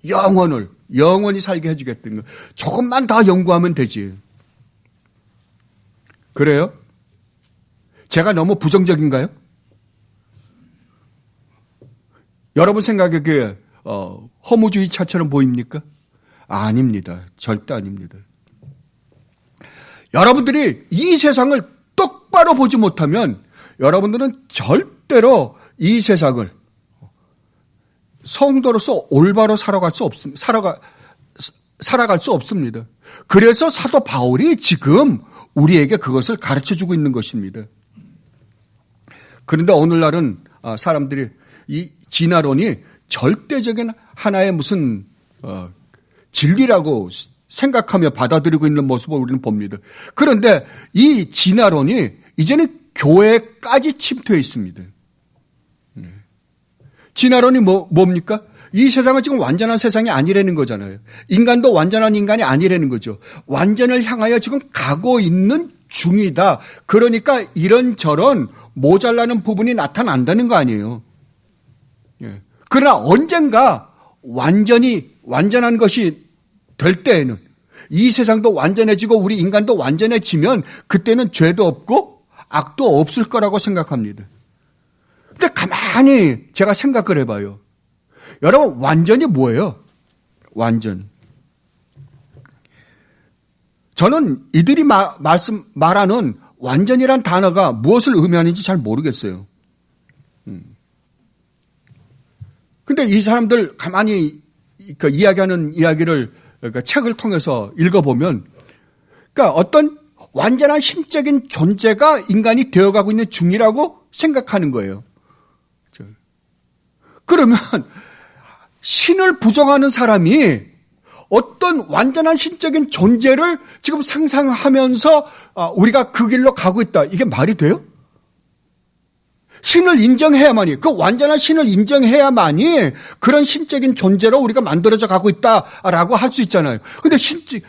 S1: 영혼을 영원히 살게 해주겠다는 거. 조금만 더 연구하면 되지. 그래요? 제가 너무 부정적인가요? 여러분 생각에 그게 허무주의차처럼 보입니까? 아닙니다. 절대 아닙니다. 여러분들이 이 세상을 똑바로 보지 못하면 여러분들은 절대로 이 세상을 성도로서 올바로 살아갈 수 없습니다. 그래서 사도 바울이 지금 우리에게 그것을 가르쳐주고 있는 것입니다. 그런데 오늘날은 사람들이 이 진화론이 절대적인 하나의 무슨 진리라고 생각하며 받아들이고 있는 모습을 우리는 봅니다. 그런데 이 진화론이 이제는 교회까지 침투해 있습니다. 진화론이 뭡니까? 이 세상은 지금 완전한 세상이 아니라는 거잖아요. 인간도 완전한 인간이 아니라는 거죠. 완전을 향하여 지금 가고 있는 중이다. 그러니까 이런저런 모자라는 부분이 나타난다는 거 아니에요. 그러나 언젠가 완전한 것이 될 때에는 이 세상도 완전해지고 우리 인간도 완전해지면 그때는 죄도 없고 악도 없을 거라고 생각합니다. 근데 가만히 제가 생각을 해봐요. 여러분 완전이 뭐예요? 완전. 저는 이들이 말하는 완전이란 단어가 무엇을 의미하는지 잘 모르겠어요. 근데 이 사람들 가만히 이야기하는 이야기를 책을 통해서 읽어보면 그러니까 어떤 완전한 신적인 존재가 인간이 되어가고 있는 중이라고 생각하는 거예요. 그러면 신을 부정하는 사람이 어떤 완전한 신적인 존재를 지금 상상하면서 우리가 그 길로 가고 있다. 이게 말이 돼요? 신을 인정해야만이, 그 완전한 신을 인정해야만이 그런 신적인 존재로 우리가 만들어져 가고 있다라고 할 수 있잖아요. 근데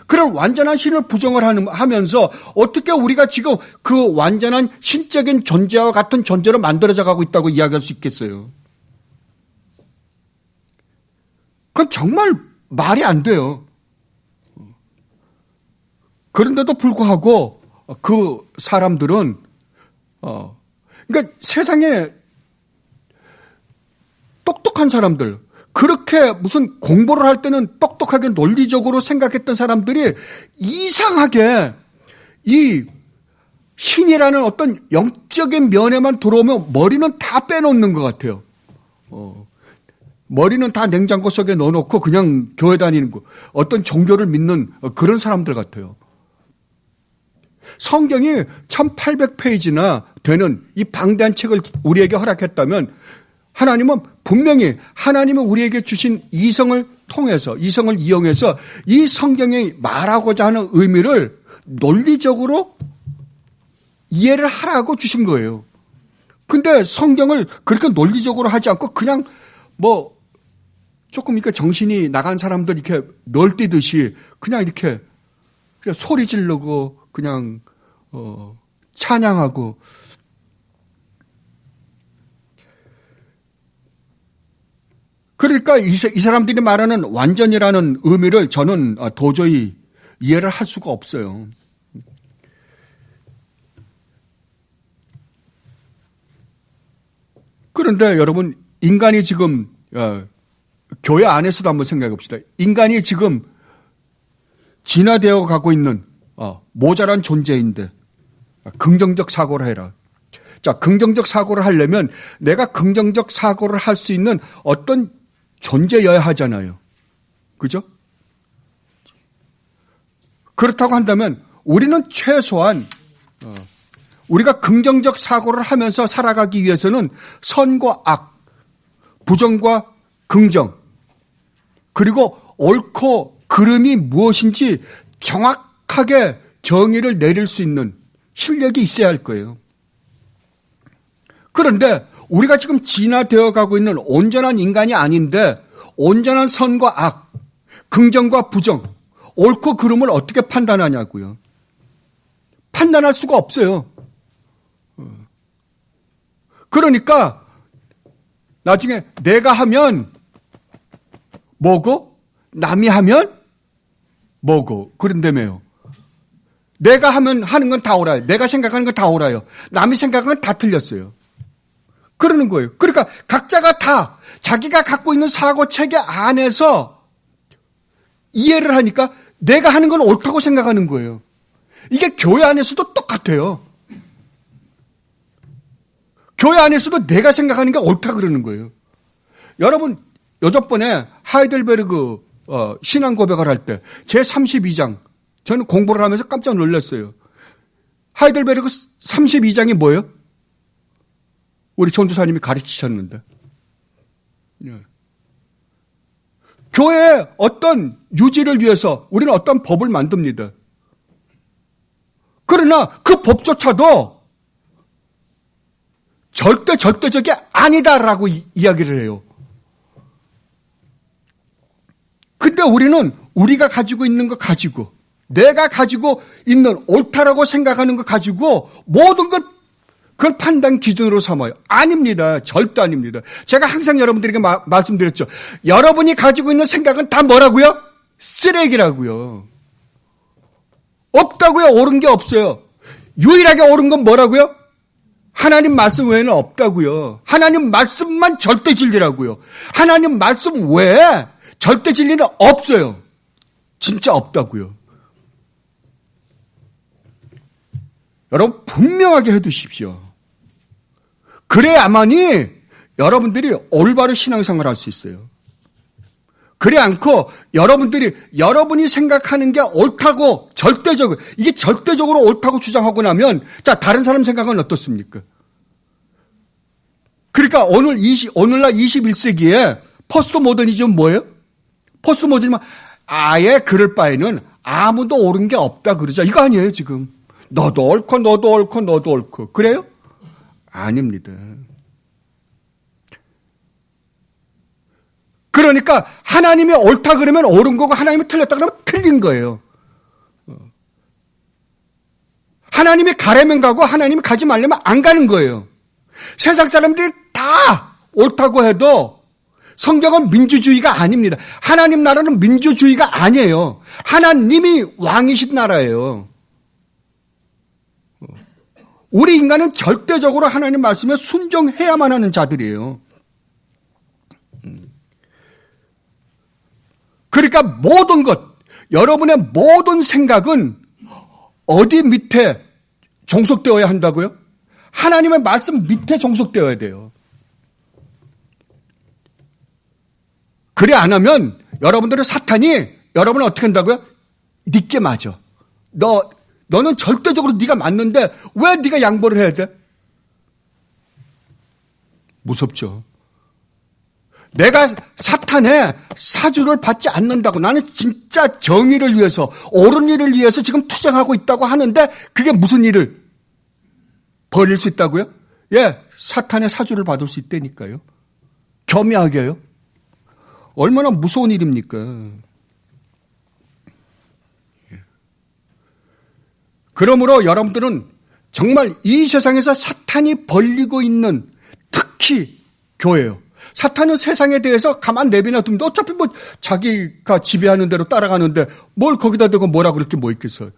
S1: 그런 완전한 신을 부정을 하면서 어떻게 우리가 지금 그 완전한 신적인 존재와 같은 존재로 만들어져 가고 있다고 이야기할 수 있겠어요? 그건 정말 말이 안 돼요. 그런데도 불구하고 그 사람들은 그러니까 세상에 똑똑한 사람들, 그렇게 무슨 공부를 할 때는 똑똑하게 논리적으로 생각했던 사람들이 이상하게 이 신이라는 어떤 영적인 면에만 들어오면 머리는 다 빼놓는 것 같아요. 머리는 다 냉장고 속에 넣어놓고 그냥 교회 다니는 거, 어떤 종교를 믿는 그런 사람들 같아요. 성경이 1800페이지나 되는 이 방대한 책을 우리에게 허락했다면 하나님은 분명히 하나님은 우리에게 주신 이성을 통해서, 이성을 이용해서 이 성경이 말하고자 하는 의미를 논리적으로 이해를 하라고 주신 거예요. 근데 성경을 그렇게 논리적으로 하지 않고 그냥 조금 이렇게 정신이 나간 사람들 이렇게 널뛰듯이 그냥 이렇게 소리 지르고 그냥 찬양하고 그러니까 이 사람들이 말하는 완전이라는 의미를 저는 도저히 이해를 할 수가 없어요. 그런데 여러분 인간이 지금 교회 안에서도 한번 생각해 봅시다. 인간이 지금 진화되어 가고 있는 모자란 존재인데 긍정적 사고를 해라. 자, 긍정적 사고를 하려면 내가 긍정적 사고를 할 수 있는 어떤 존재여야 하잖아요. 그죠? 그렇다고 한다면 우리는 최소한 우리가 긍정적 사고를 하면서 살아가기 위해서는 선과 악, 부정과 긍정, 그리고 옳고 그름이 무엇인지 정확하게 정의를 내릴 수 있는 실력이 있어야 할 거예요. 그런데 우리가 지금 진화되어 가고 있는 온전한 인간이 아닌데 온전한 선과 악, 긍정과 부정, 옳고 그름을 어떻게 판단하냐고요. 판단할 수가 없어요. 그러니까 나중에 내가 하면 뭐고 남이 하면 뭐고 그런다며요. 내가 하면 하는 건 다 옳아요. 내가 생각하는 건 다 옳아요. 남이 생각하는 건 다 틀렸어요. 그러는 거예요. 그러니까 각자가 다 자기가 갖고 있는 사고체계 안에서 이해를 하니까 내가 하는 건 옳다고 생각하는 거예요. 이게 교회 안에서도 똑같아요. 교회 안에서도 내가 생각하는 게 옳다 그러는 거예요. 여러분, 여전번에 하이델베르그 신앙 고백을 할 때 제32장 저는 공부를 하면서 깜짝 놀랐어요. 하이델베르그 32장이 뭐예요? 우리 전도사님이 가르치셨는데. 교회의 어떤 유지를 위해서 우리는 어떤 법을 만듭니다. 그러나 그 법조차도 절대적이 아니다라고 이야기를 해요. 근데 우리는 우리가 가지고 있는 거 가지고 내가 가지고 있는 옳다라고 생각하는 거 가지고 모든 걸 그걸 판단 기준으로 삼아요. 아닙니다. 절대 아닙니다. 제가 항상 여러분들에게 말씀드렸죠. 여러분이 가지고 있는 생각은 다 뭐라고요? 쓰레기라고요. 없다고요. 옳은 게 없어요. 유일하게 옳은 건 뭐라고요? 하나님 말씀 외에는 없다고요. 하나님 말씀만 절대 진리라고요. 하나님 말씀 외에 절대 진리는 없어요. 진짜 없다고요. 여러분 분명하게 해두십시오. 그래야만이 여러분들이 올바른 신앙생활을 할 수 있어요. 그래 않고 여러분이 생각하는 게 옳다고 절대적으로 이게 절대적으로 옳다고 주장하고 나면 자 다른 사람 생각은 어떻습니까? 그러니까 오늘날 21세기에 포스트 모더니즘은 뭐예요? 포스트 모더니즘은 아예 그럴 바에는 아무도 옳은 게 없다 그러자 이거 아니에요 지금. 너도 옳고 그래요? 아닙니다. 그러니까 하나님이 옳다 그러면 옳은 거고 하나님이 틀렸다 그러면 틀린 거예요. 하나님이 가려면 가고 하나님이 가지 말려면 안 가는 거예요. 세상 사람들이 다 옳다고 해도 성경은 민주주의가 아닙니다. 하나님 나라는 민주주의가 아니에요. 하나님이 왕이신 나라예요. 우리 인간은 절대적으로 하나님 말씀에 순종해야만 하는 자들이에요. 그러니까 모든 것, 여러분의 모든 생각은 어디 밑에 종속되어야 한다고요? 하나님의 말씀 밑에 종속되어야 돼요. 그래 안 하면 여러분들은 사탄이 여러분을 어떻게 한다고요? 네게 맞아. 너는 절대적으로 네가 맞는데 왜 네가 양보를 해야 돼? 무섭죠. 내가 사탄의 사주를 받지 않는다고 나는 진짜 정의를 위해서 옳은 일을 위해서 지금 투쟁하고 있다고 하는데 그게 무슨 일을 벌일 수 있다고요? 예, 사탄의 사주를 받을 수 있다니까요. 겸하게요. 얼마나 무서운 일입니까? 그러므로 여러분들은 정말 이 세상에서 사탄이 벌리고 있는 특히 교회요. 사탄은 세상에 대해서 가만 내비나 두면 어차피 뭐 자기가 지배하는 대로 따라가는데 뭘 거기다 대고 뭐라 그렇게 뭐 있겠어요.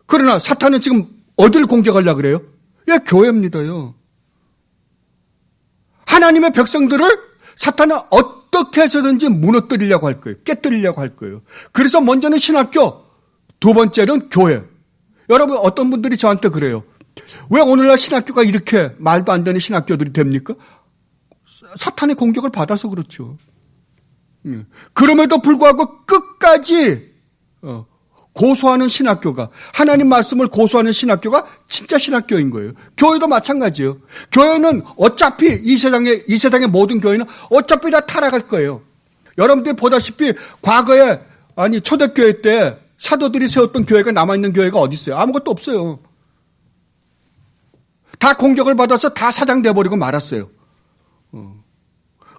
S1: 그러나 사탄은 지금 어디를 공격하려고 그래요? 예, 교회입니다요. 하나님의 백성들을 사탄은 어떻게 해서든지 무너뜨리려고 할 거예요. 깨뜨리려고 할 거예요. 그래서 먼저는 신학교, 두 번째는 교회. 여러분 어떤 분들이 저한테 그래요. 왜 오늘날 신학교가 이렇게 말도 안 되는 신학교들이 됩니까? 사탄의 공격을 받아서 그렇죠. 그럼에도 불구하고 끝까지 고소하는 신학교가, 하나님 말씀을 고소하는 신학교가 진짜 신학교인 거예요. 교회도 마찬가지예요. 교회는 어차피 이 세상의 모든 교회는 어차피 다 타락할 거예요. 여러분들이 보다시피 과거에 초대교회 때 사도들이 세웠던 교회가 남아있는 교회가 어디 있어요? 아무것도 없어요. 다 공격을 받아서 다 사장돼버리고 말았어요.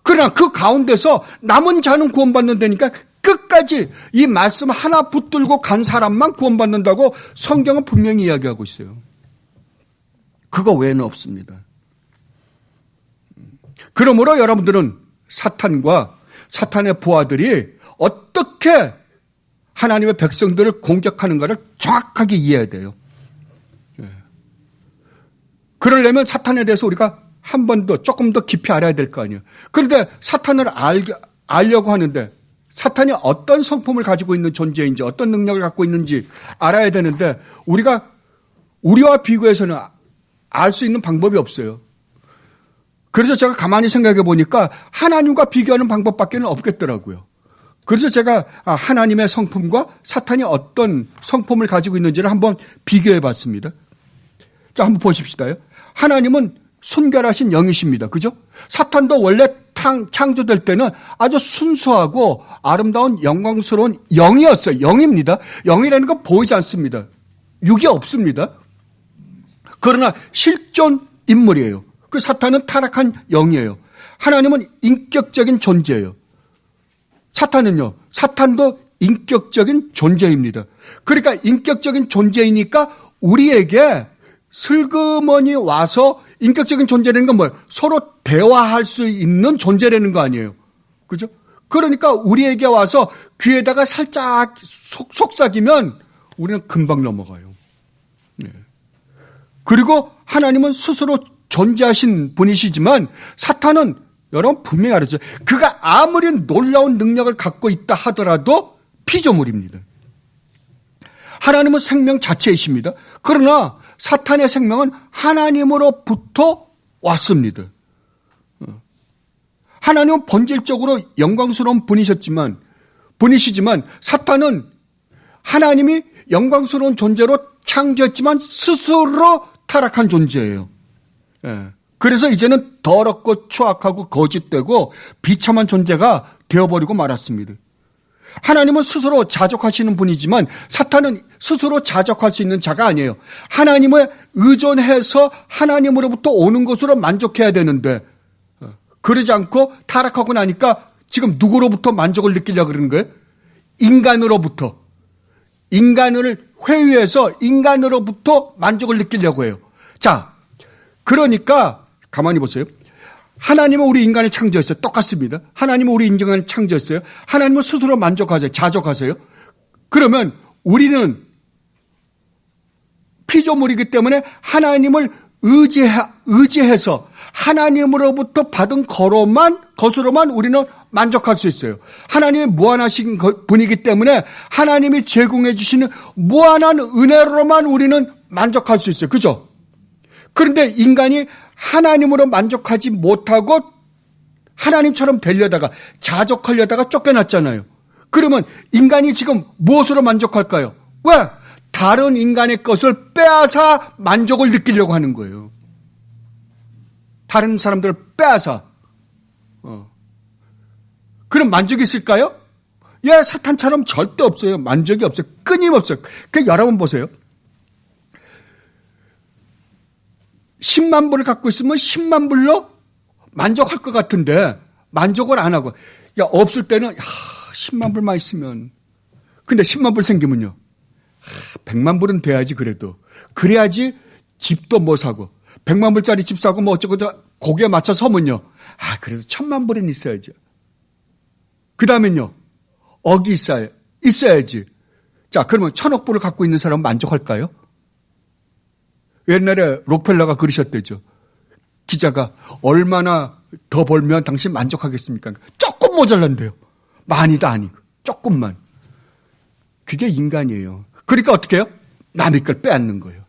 S1: 그러나 그 가운데서 남은 자는 구원받는다니까 끝까지 이 말씀 하나 붙들고 간 사람만 구원받는다고 성경은 분명히 이야기하고 있어요. 그거 외에는 없습니다. 그러므로 여러분들은 사탄과 사탄의 부하들이 어떻게 하나님의 백성들을 공격하는가를 정확하게 이해해야 돼요. 그러려면 사탄에 대해서 우리가 한 번 더 조금 더 깊이 알아야 될 거 아니에요. 그런데 사탄을 알려고 하는데 사탄이 어떤 성품을 가지고 있는 존재인지 어떤 능력을 갖고 있는지 알아야 되는데 우리와 비교해서는 알 수 있는 방법이 없어요. 그래서 제가 가만히 생각해 보니까 하나님과 비교하는 방법밖에 없겠더라고요. 그래서 제가 하나님의 성품과 사탄이 어떤 성품을 가지고 있는지를 한번 비교해 봤습니다. 자, 한번 보십시다요. 하나님은 순결하신 영이십니다. 그죠? 사탄도 원래 창조될 때는 아주 순수하고 아름다운 영광스러운 영이었어요. 영입니다. 영이라는 건 보이지 않습니다. 육이 없습니다. 그러나 실존 인물이에요. 그 사탄은 타락한 영이에요. 하나님은 인격적인 존재예요. 사탄은요. 사탄도 인격적인 존재입니다. 그러니까 인격적인 존재이니까 우리에게 슬그머니 와서 인격적인 존재라는 건 뭐예요? 서로 대화할 수 있는 존재라는 거 아니에요. 그죠? 그러니까 우리에게 와서 귀에다가 살짝 속삭이면 우리는 금방 넘어가요. 네. 그리고 하나님은 스스로 존재하신 분이시지만 사탄은 여러분 분명히 알았죠. 그가 아무리 놀라운 능력을 갖고 있다 하더라도 피조물입니다. 하나님은 생명 자체이십니다. 그러나 사탄의 생명은 하나님으로부터 왔습니다. 하나님은 본질적으로 영광스러운 분이시지만 사탄은 하나님이 영광스러운 존재로 창조했지만 스스로 타락한 존재예요. 그래서 이제는 더럽고 추악하고 거짓되고 비참한 존재가 되어버리고 말았습니다. 하나님은 스스로 자족하시는 분이지만 사탄은 스스로 자족할 수 있는 자가 아니에요. 하나님을 의존해서 하나님으로부터 오는 것으로 만족해야 되는데 그러지 않고 타락하고 나니까 지금 누구로부터 만족을 느끼려고 그러는 거예요? 인간으로부터. 인간을 회유해서 인간으로부터 만족을 느끼려고 해요. 자, 그러니까 가만히 보세요. 하나님은 우리 인간을 창조했어요. 똑같습니다. 하나님은 우리 인간을 창조했어요. 하나님은 스스로 만족하세요. 자족하세요. 그러면 우리는 피조물이기 때문에 하나님을 의지해서 하나님으로부터 받은 것으로만 우리는 만족할 수 있어요. 하나님이 무한하신 분이기 때문에 하나님이 제공해 주시는 무한한 은혜로만 우리는 만족할 수 있어요. 그죠? 그런데 인간이 하나님으로 만족하지 못하고 하나님처럼 되려다가 자족하려다가 쫓겨났잖아요. 그러면 인간이 지금 무엇으로 만족할까요? 왜? 다른 인간의 것을 빼앗아 만족을 느끼려고 하는 거예요. 다른 사람들을 빼앗아. 그럼 만족이 있을까요? 예, 사탄처럼 절대 없어요. 만족이 없어요. 끊임없어요. 그 여러분 보세요. 10만 불을 갖고 있으면 10만 불로 만족할 것 같은데 만족을 안 하고 없을 때는 10만 불만 있으면 근데 10만 불 생기면요 100만 불은 돼야지 그래도 그래야지 집도 뭐 사고 100만 불짜리 집 사고 뭐 어쩌고 거기에 맞춰 서면요 그래도 1000만 불은 있어야죠. 그 다음엔요 억이 있어야지. 자 그러면 1000억 불을 갖고 있는 사람은 만족할까요? 옛날에 록펠러가 그러셨대죠. 기자가 얼마나 더 벌면 당신 만족하겠습니까? 조금 모자란대요. 많이도 아니고 조금만. 그게 인간이에요. 그러니까 어떻게 해요? 남의 걸 빼앗는 거예요.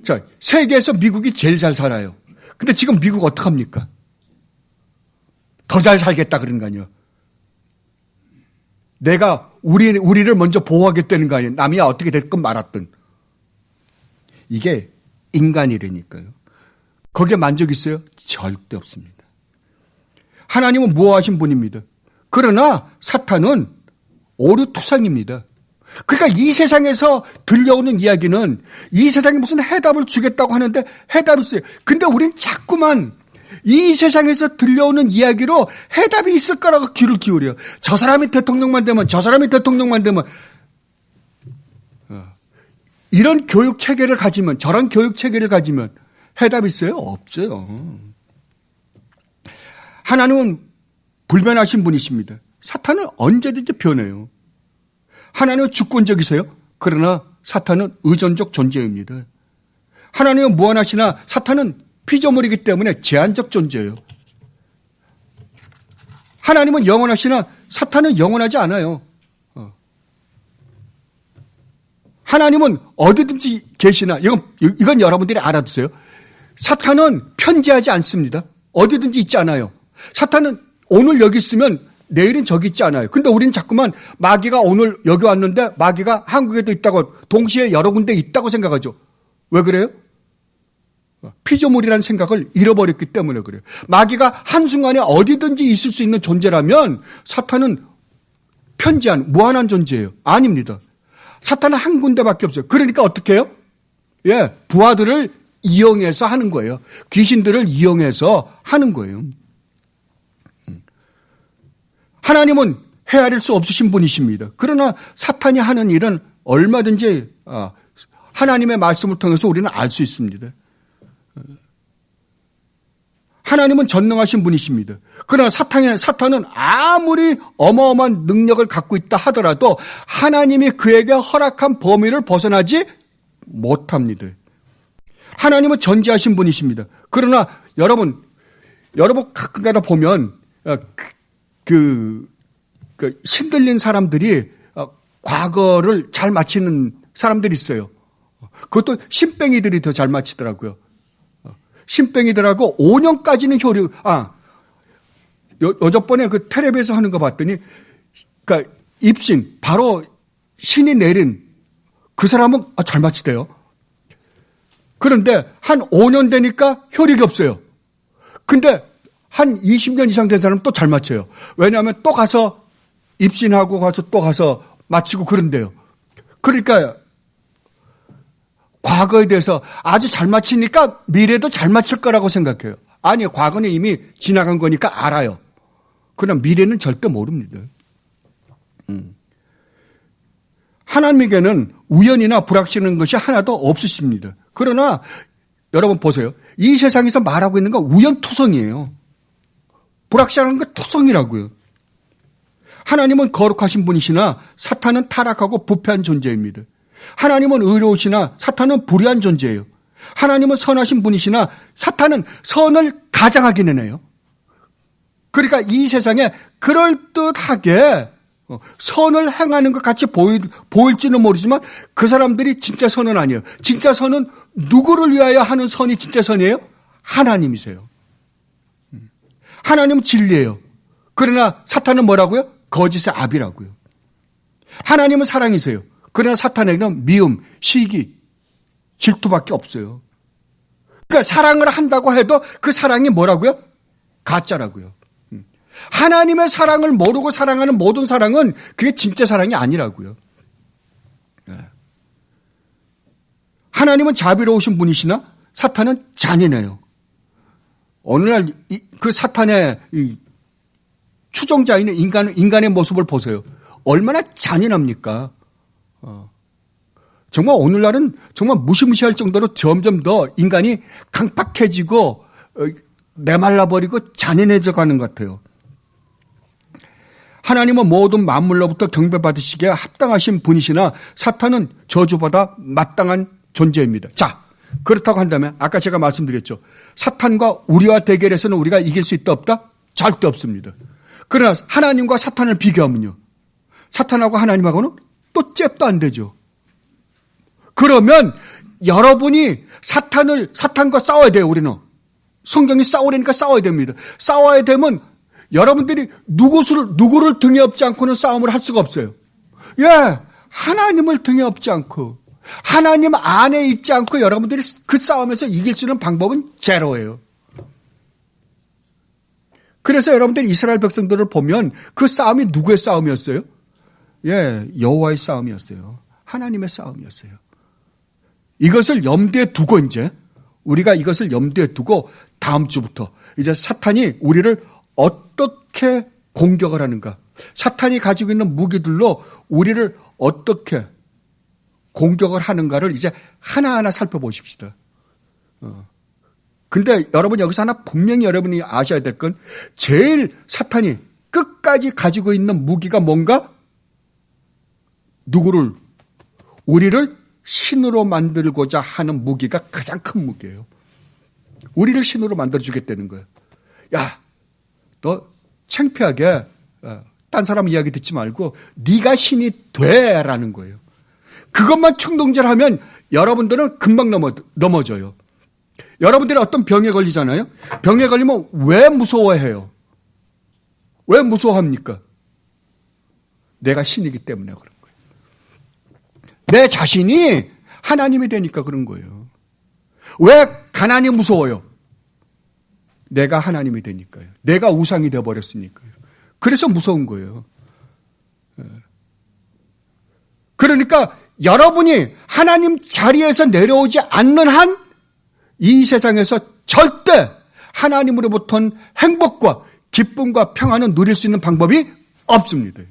S1: 자, 세계에서 미국이 제일 잘 살아요. 근데 지금 미국 어떡합니까? 더 잘 살겠다 그런 거 아니에요. 내가 우리를 먼저 보호하겠다는 거 아니에요. 남이 어떻게 됐건 말았든. 이게 인간이라니까요. 거기에 만족 있어요? 절대 없습니다. 하나님은 무엇하신 분입니다. 그러나 사탄은 오류투성입니다. 그러니까 이 세상에서 들려오는 이야기는 이 세상에 무슨 해답을 주겠다고 하는데 해답이 있어요. 근데 우린 자꾸만 이 세상에서 들려오는 이야기로 해답이 있을 거라고 귀를 기울여요. 저 사람이 대통령만 되면, 저 사람이 대통령만 되면, 이런 교육 체계를 가지면, 저런 교육 체계를 가지면 해답이 있어요? 없어요. 하나님은 불변하신 분이십니다. 사탄은 언제든지 변해요. 하나님은 주권적이세요. 그러나 사탄은 의존적 존재입니다. 하나님은 무한하시나 사탄은 피조물이기 때문에 제한적 존재예요. 하나님은 영원하시나 사탄은 영원하지 않아요. 하나님은 어디든지 계시나 이건 여러분들이 알아두세요. 사탄은 편지하지 않습니다. 어디든지 있지 않아요. 사탄은 오늘 여기 있으면 내일은 저기 있지 않아요. 근데 우리는 자꾸만 마귀가 오늘 여기 왔는데 마귀가 한국에도 있다고 동시에 여러 군데 있다고 생각하죠. 왜 그래요? 피조물이라는 생각을 잃어버렸기 때문에 그래요. 마귀가 한순간에 어디든지 있을 수 있는 존재라면 사탄은 편지한 무한한 존재예요. 아닙니다. 사탄은 한 군데밖에 없어요. 그러니까 어떻게 해요? 예, 부하들을 이용해서 하는 거예요. 귀신들을 이용해서 하는 거예요. 하나님은 헤아릴 수 없으신 분이십니다. 그러나 사탄이 하는 일은 얼마든지 하나님의 말씀을 통해서 우리는 알 수 있습니다. 하나님은 전능하신 분이십니다. 그러나 사탄은 아무리 어마어마한 능력을 갖고 있다 하더라도 하나님이 그에게 허락한 범위를 벗어나지 못합니다. 하나님은 전지하신 분이십니다. 그러나 여러분 가끔가다 보면 신들린 사람들이 과거를 잘 마치는 사람들이 있어요. 그것도 신뱅이들이 더 잘 마치더라고요. 신뱅이들하고 5년까지는 어저번에 그 텔레비에서 하는 거 봤더니, 그러니까 입신, 바로 신이 내린 그 사람은 잘 마치대요. 그런데 한 5년 되니까 효력이 없어요. 근데 한 20년 이상 된 사람은 또 잘 맞춰요. 왜냐하면 또 가서 입신하고 또 가서 마치고 그런데요. 그러니까 과거에 대해서 아주 잘 마치니까 미래도 잘 마칠 거라고 생각해요. 아니요. 과거는 이미 지나간 거니까 알아요. 그러나 미래는 절대 모릅니다. 하나님에게는 우연이나 불확실한 것이 하나도 없으십니다. 그러나 여러분 보세요. 이 세상에서 말하고 있는 건 우연투성이에요. 불확실한 건 투성이라고요. 하나님은 거룩하신 분이시나 사탄은 타락하고 부패한 존재입니다. 하나님은 의로우시나 사탄은 불의한 존재예요. 하나님은 선하신 분이시나 사탄은 선을 가장하기는 해요. 그러니까 이 세상에 그럴듯하게 선을 행하는 것 같이 보일지는 모르지만 그 사람들이 진짜 선은 아니에요. 진짜 선은 누구를 위하여 하는 선이 진짜 선이에요? 하나님이세요. 하나님은 진리예요. 그러나 사탄은 뭐라고요? 거짓의 아비라고요. 하나님은 사랑이세요. 그러나 사탄에게는 미움, 시기, 질투밖에 없어요. 그러니까 사랑을 한다고 해도 그 사랑이 뭐라고요? 가짜라고요. 하나님의 사랑을 모르고 사랑하는 모든 사랑은 그게 진짜 사랑이 아니라고요. 하나님은 자비로우신 분이시나 사탄은 잔인해요. 오늘날 그 사탄의 추종자인 인간의 모습을 보세요. 얼마나 잔인합니까? 정말 오늘날은 정말 무시무시할 정도로 점점 더 인간이 강팍해지고 메말라버리고 잔인해져 가는 것 같아요. 하나님은 모든 만물로부터 경배받으시기에 합당하신 분이시나 사탄은 저주받아 마땅한 존재입니다. 자, 그렇다고 한다면 아까 제가 말씀드렸죠. 사탄과 우리와 대결해서는 우리가 이길 수 있다 없다? 절대 없습니다. 그러나 하나님과 사탄을 비교하면요. 사탄하고 하나님하고는 또 잽도 안 되죠. 그러면 여러분이 사탄과 싸워야 돼요, 우리는. 성경이 싸우려니까 싸워야 됩니다. 싸워야 되면 여러분들이 누구를 등에 업지 않고는 싸움을 할 수가 없어요. 예, 하나님을 등에 업지 않고, 하나님 안에 있지 않고 여러분들이 그 싸움에서 이길 수 있는 방법은 제로예요. 그래서 여러분들이 이스라엘 백성들을 보면 그 싸움이 누구의 싸움이었어요? 예, 여호와의 싸움이었어요. 하나님의 싸움이었어요. 이것을 염두에 두고 우리가 이것을 염두에 두고 다음 주부터 이제 사탄이 우리를 어떻게 공격을 하는가, 사탄이 가지고 있는 무기들로 우리를 어떻게 공격을 하는가를 이제 하나하나 살펴보십시다. 근데 여러분 여기서 하나 분명히 여러분이 아셔야 될 건, 제일 사탄이 끝까지 가지고 있는 무기가 뭔가? 우리를 신으로 만들고자 하는 무기가 가장 큰 무기예요. 우리를 신으로 만들어주겠다는 거예요. 야, 너 창피하게 딴 사람 이야기 듣지 말고 네가 신이 돼라는 거예요. 그것만 충동질하면 여러분들은 금방 넘어져요. 여러분들이 어떤 병에 걸리잖아요. 병에 걸리면 왜 무서워해요? 왜 무서워합니까? 내가 신이기 때문에 그런 거예요. 내 자신이 하나님이 되니까 그런 거예요. 왜 가난이 무서워요? 내가 하나님이 되니까요. 내가 우상이 되어버렸으니까요. 그래서 무서운 거예요. 그러니까 여러분이 하나님 자리에서 내려오지 않는 한 이 세상에서 절대 하나님으로부터는 행복과 기쁨과 평안을 누릴 수 있는 방법이 없습니다.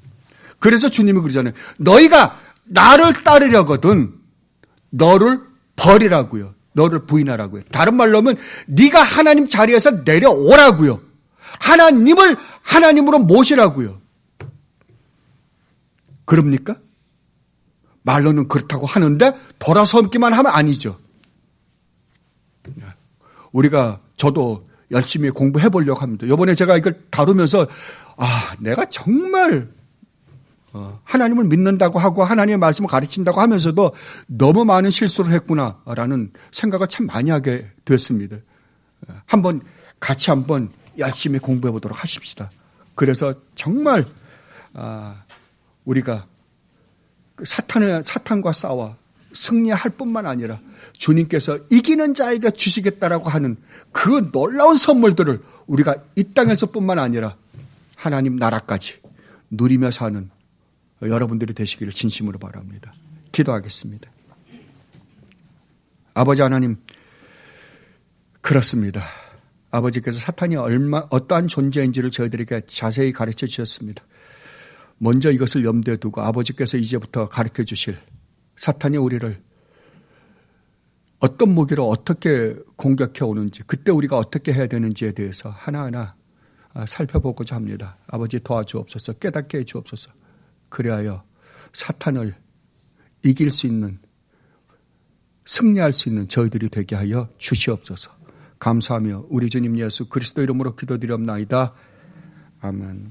S1: 그래서 주님이 그러잖아요. 너희가 나를 따르려거든 너를 버리라고요. 너를 부인하라고요. 다른 말로 하면 네가 하나님 자리에서 내려오라고요. 하나님을 하나님으로 모시라고요. 그럽니까? 말로는 그렇다고 하는데 돌아서기만 하면 아니죠. 저도 열심히 공부해 보려고 합니다. 이번에 제가 이걸 다루면서 내가 정말 하나님을 믿는다고 하고 하나님의 말씀을 가르친다고 하면서도 너무 많은 실수를 했구나라는 생각을 참 많이 하게 됐습니다. 같이 한번 열심히 공부해 보도록 하십시다. 그래서 정말 우리가 사탄과 싸워 승리할 뿐만 아니라 주님께서 이기는 자에게 주시겠다라고 하는 그 놀라운 선물들을 우리가 이 땅에서 뿐만 아니라 하나님 나라까지 누리며 사는 여러분들이 되시기를 진심으로 바랍니다. 기도하겠습니다. 아버지 하나님, 그렇습니다. 아버지께서 사탄이 어떠한 존재인지를 저희들에게 자세히 가르쳐 주셨습니다. 먼저 이것을 염두에 두고 아버지께서 이제부터 가르쳐 주실 사탄이 우리를 어떤 무기로 어떻게 공격해 오는지, 그때 우리가 어떻게 해야 되는지에 대해서 하나하나 살펴보고자 합니다. 아버지 도와주옵소서, 깨닫게 해주옵소서. 그리하여 사탄을 이길 수 있는, 승리할 수 있는 저희들이 되게 하여 주시옵소서. 감사하며 우리 주님 예수 그리스도 이름으로 기도드리옵나이다. 아멘.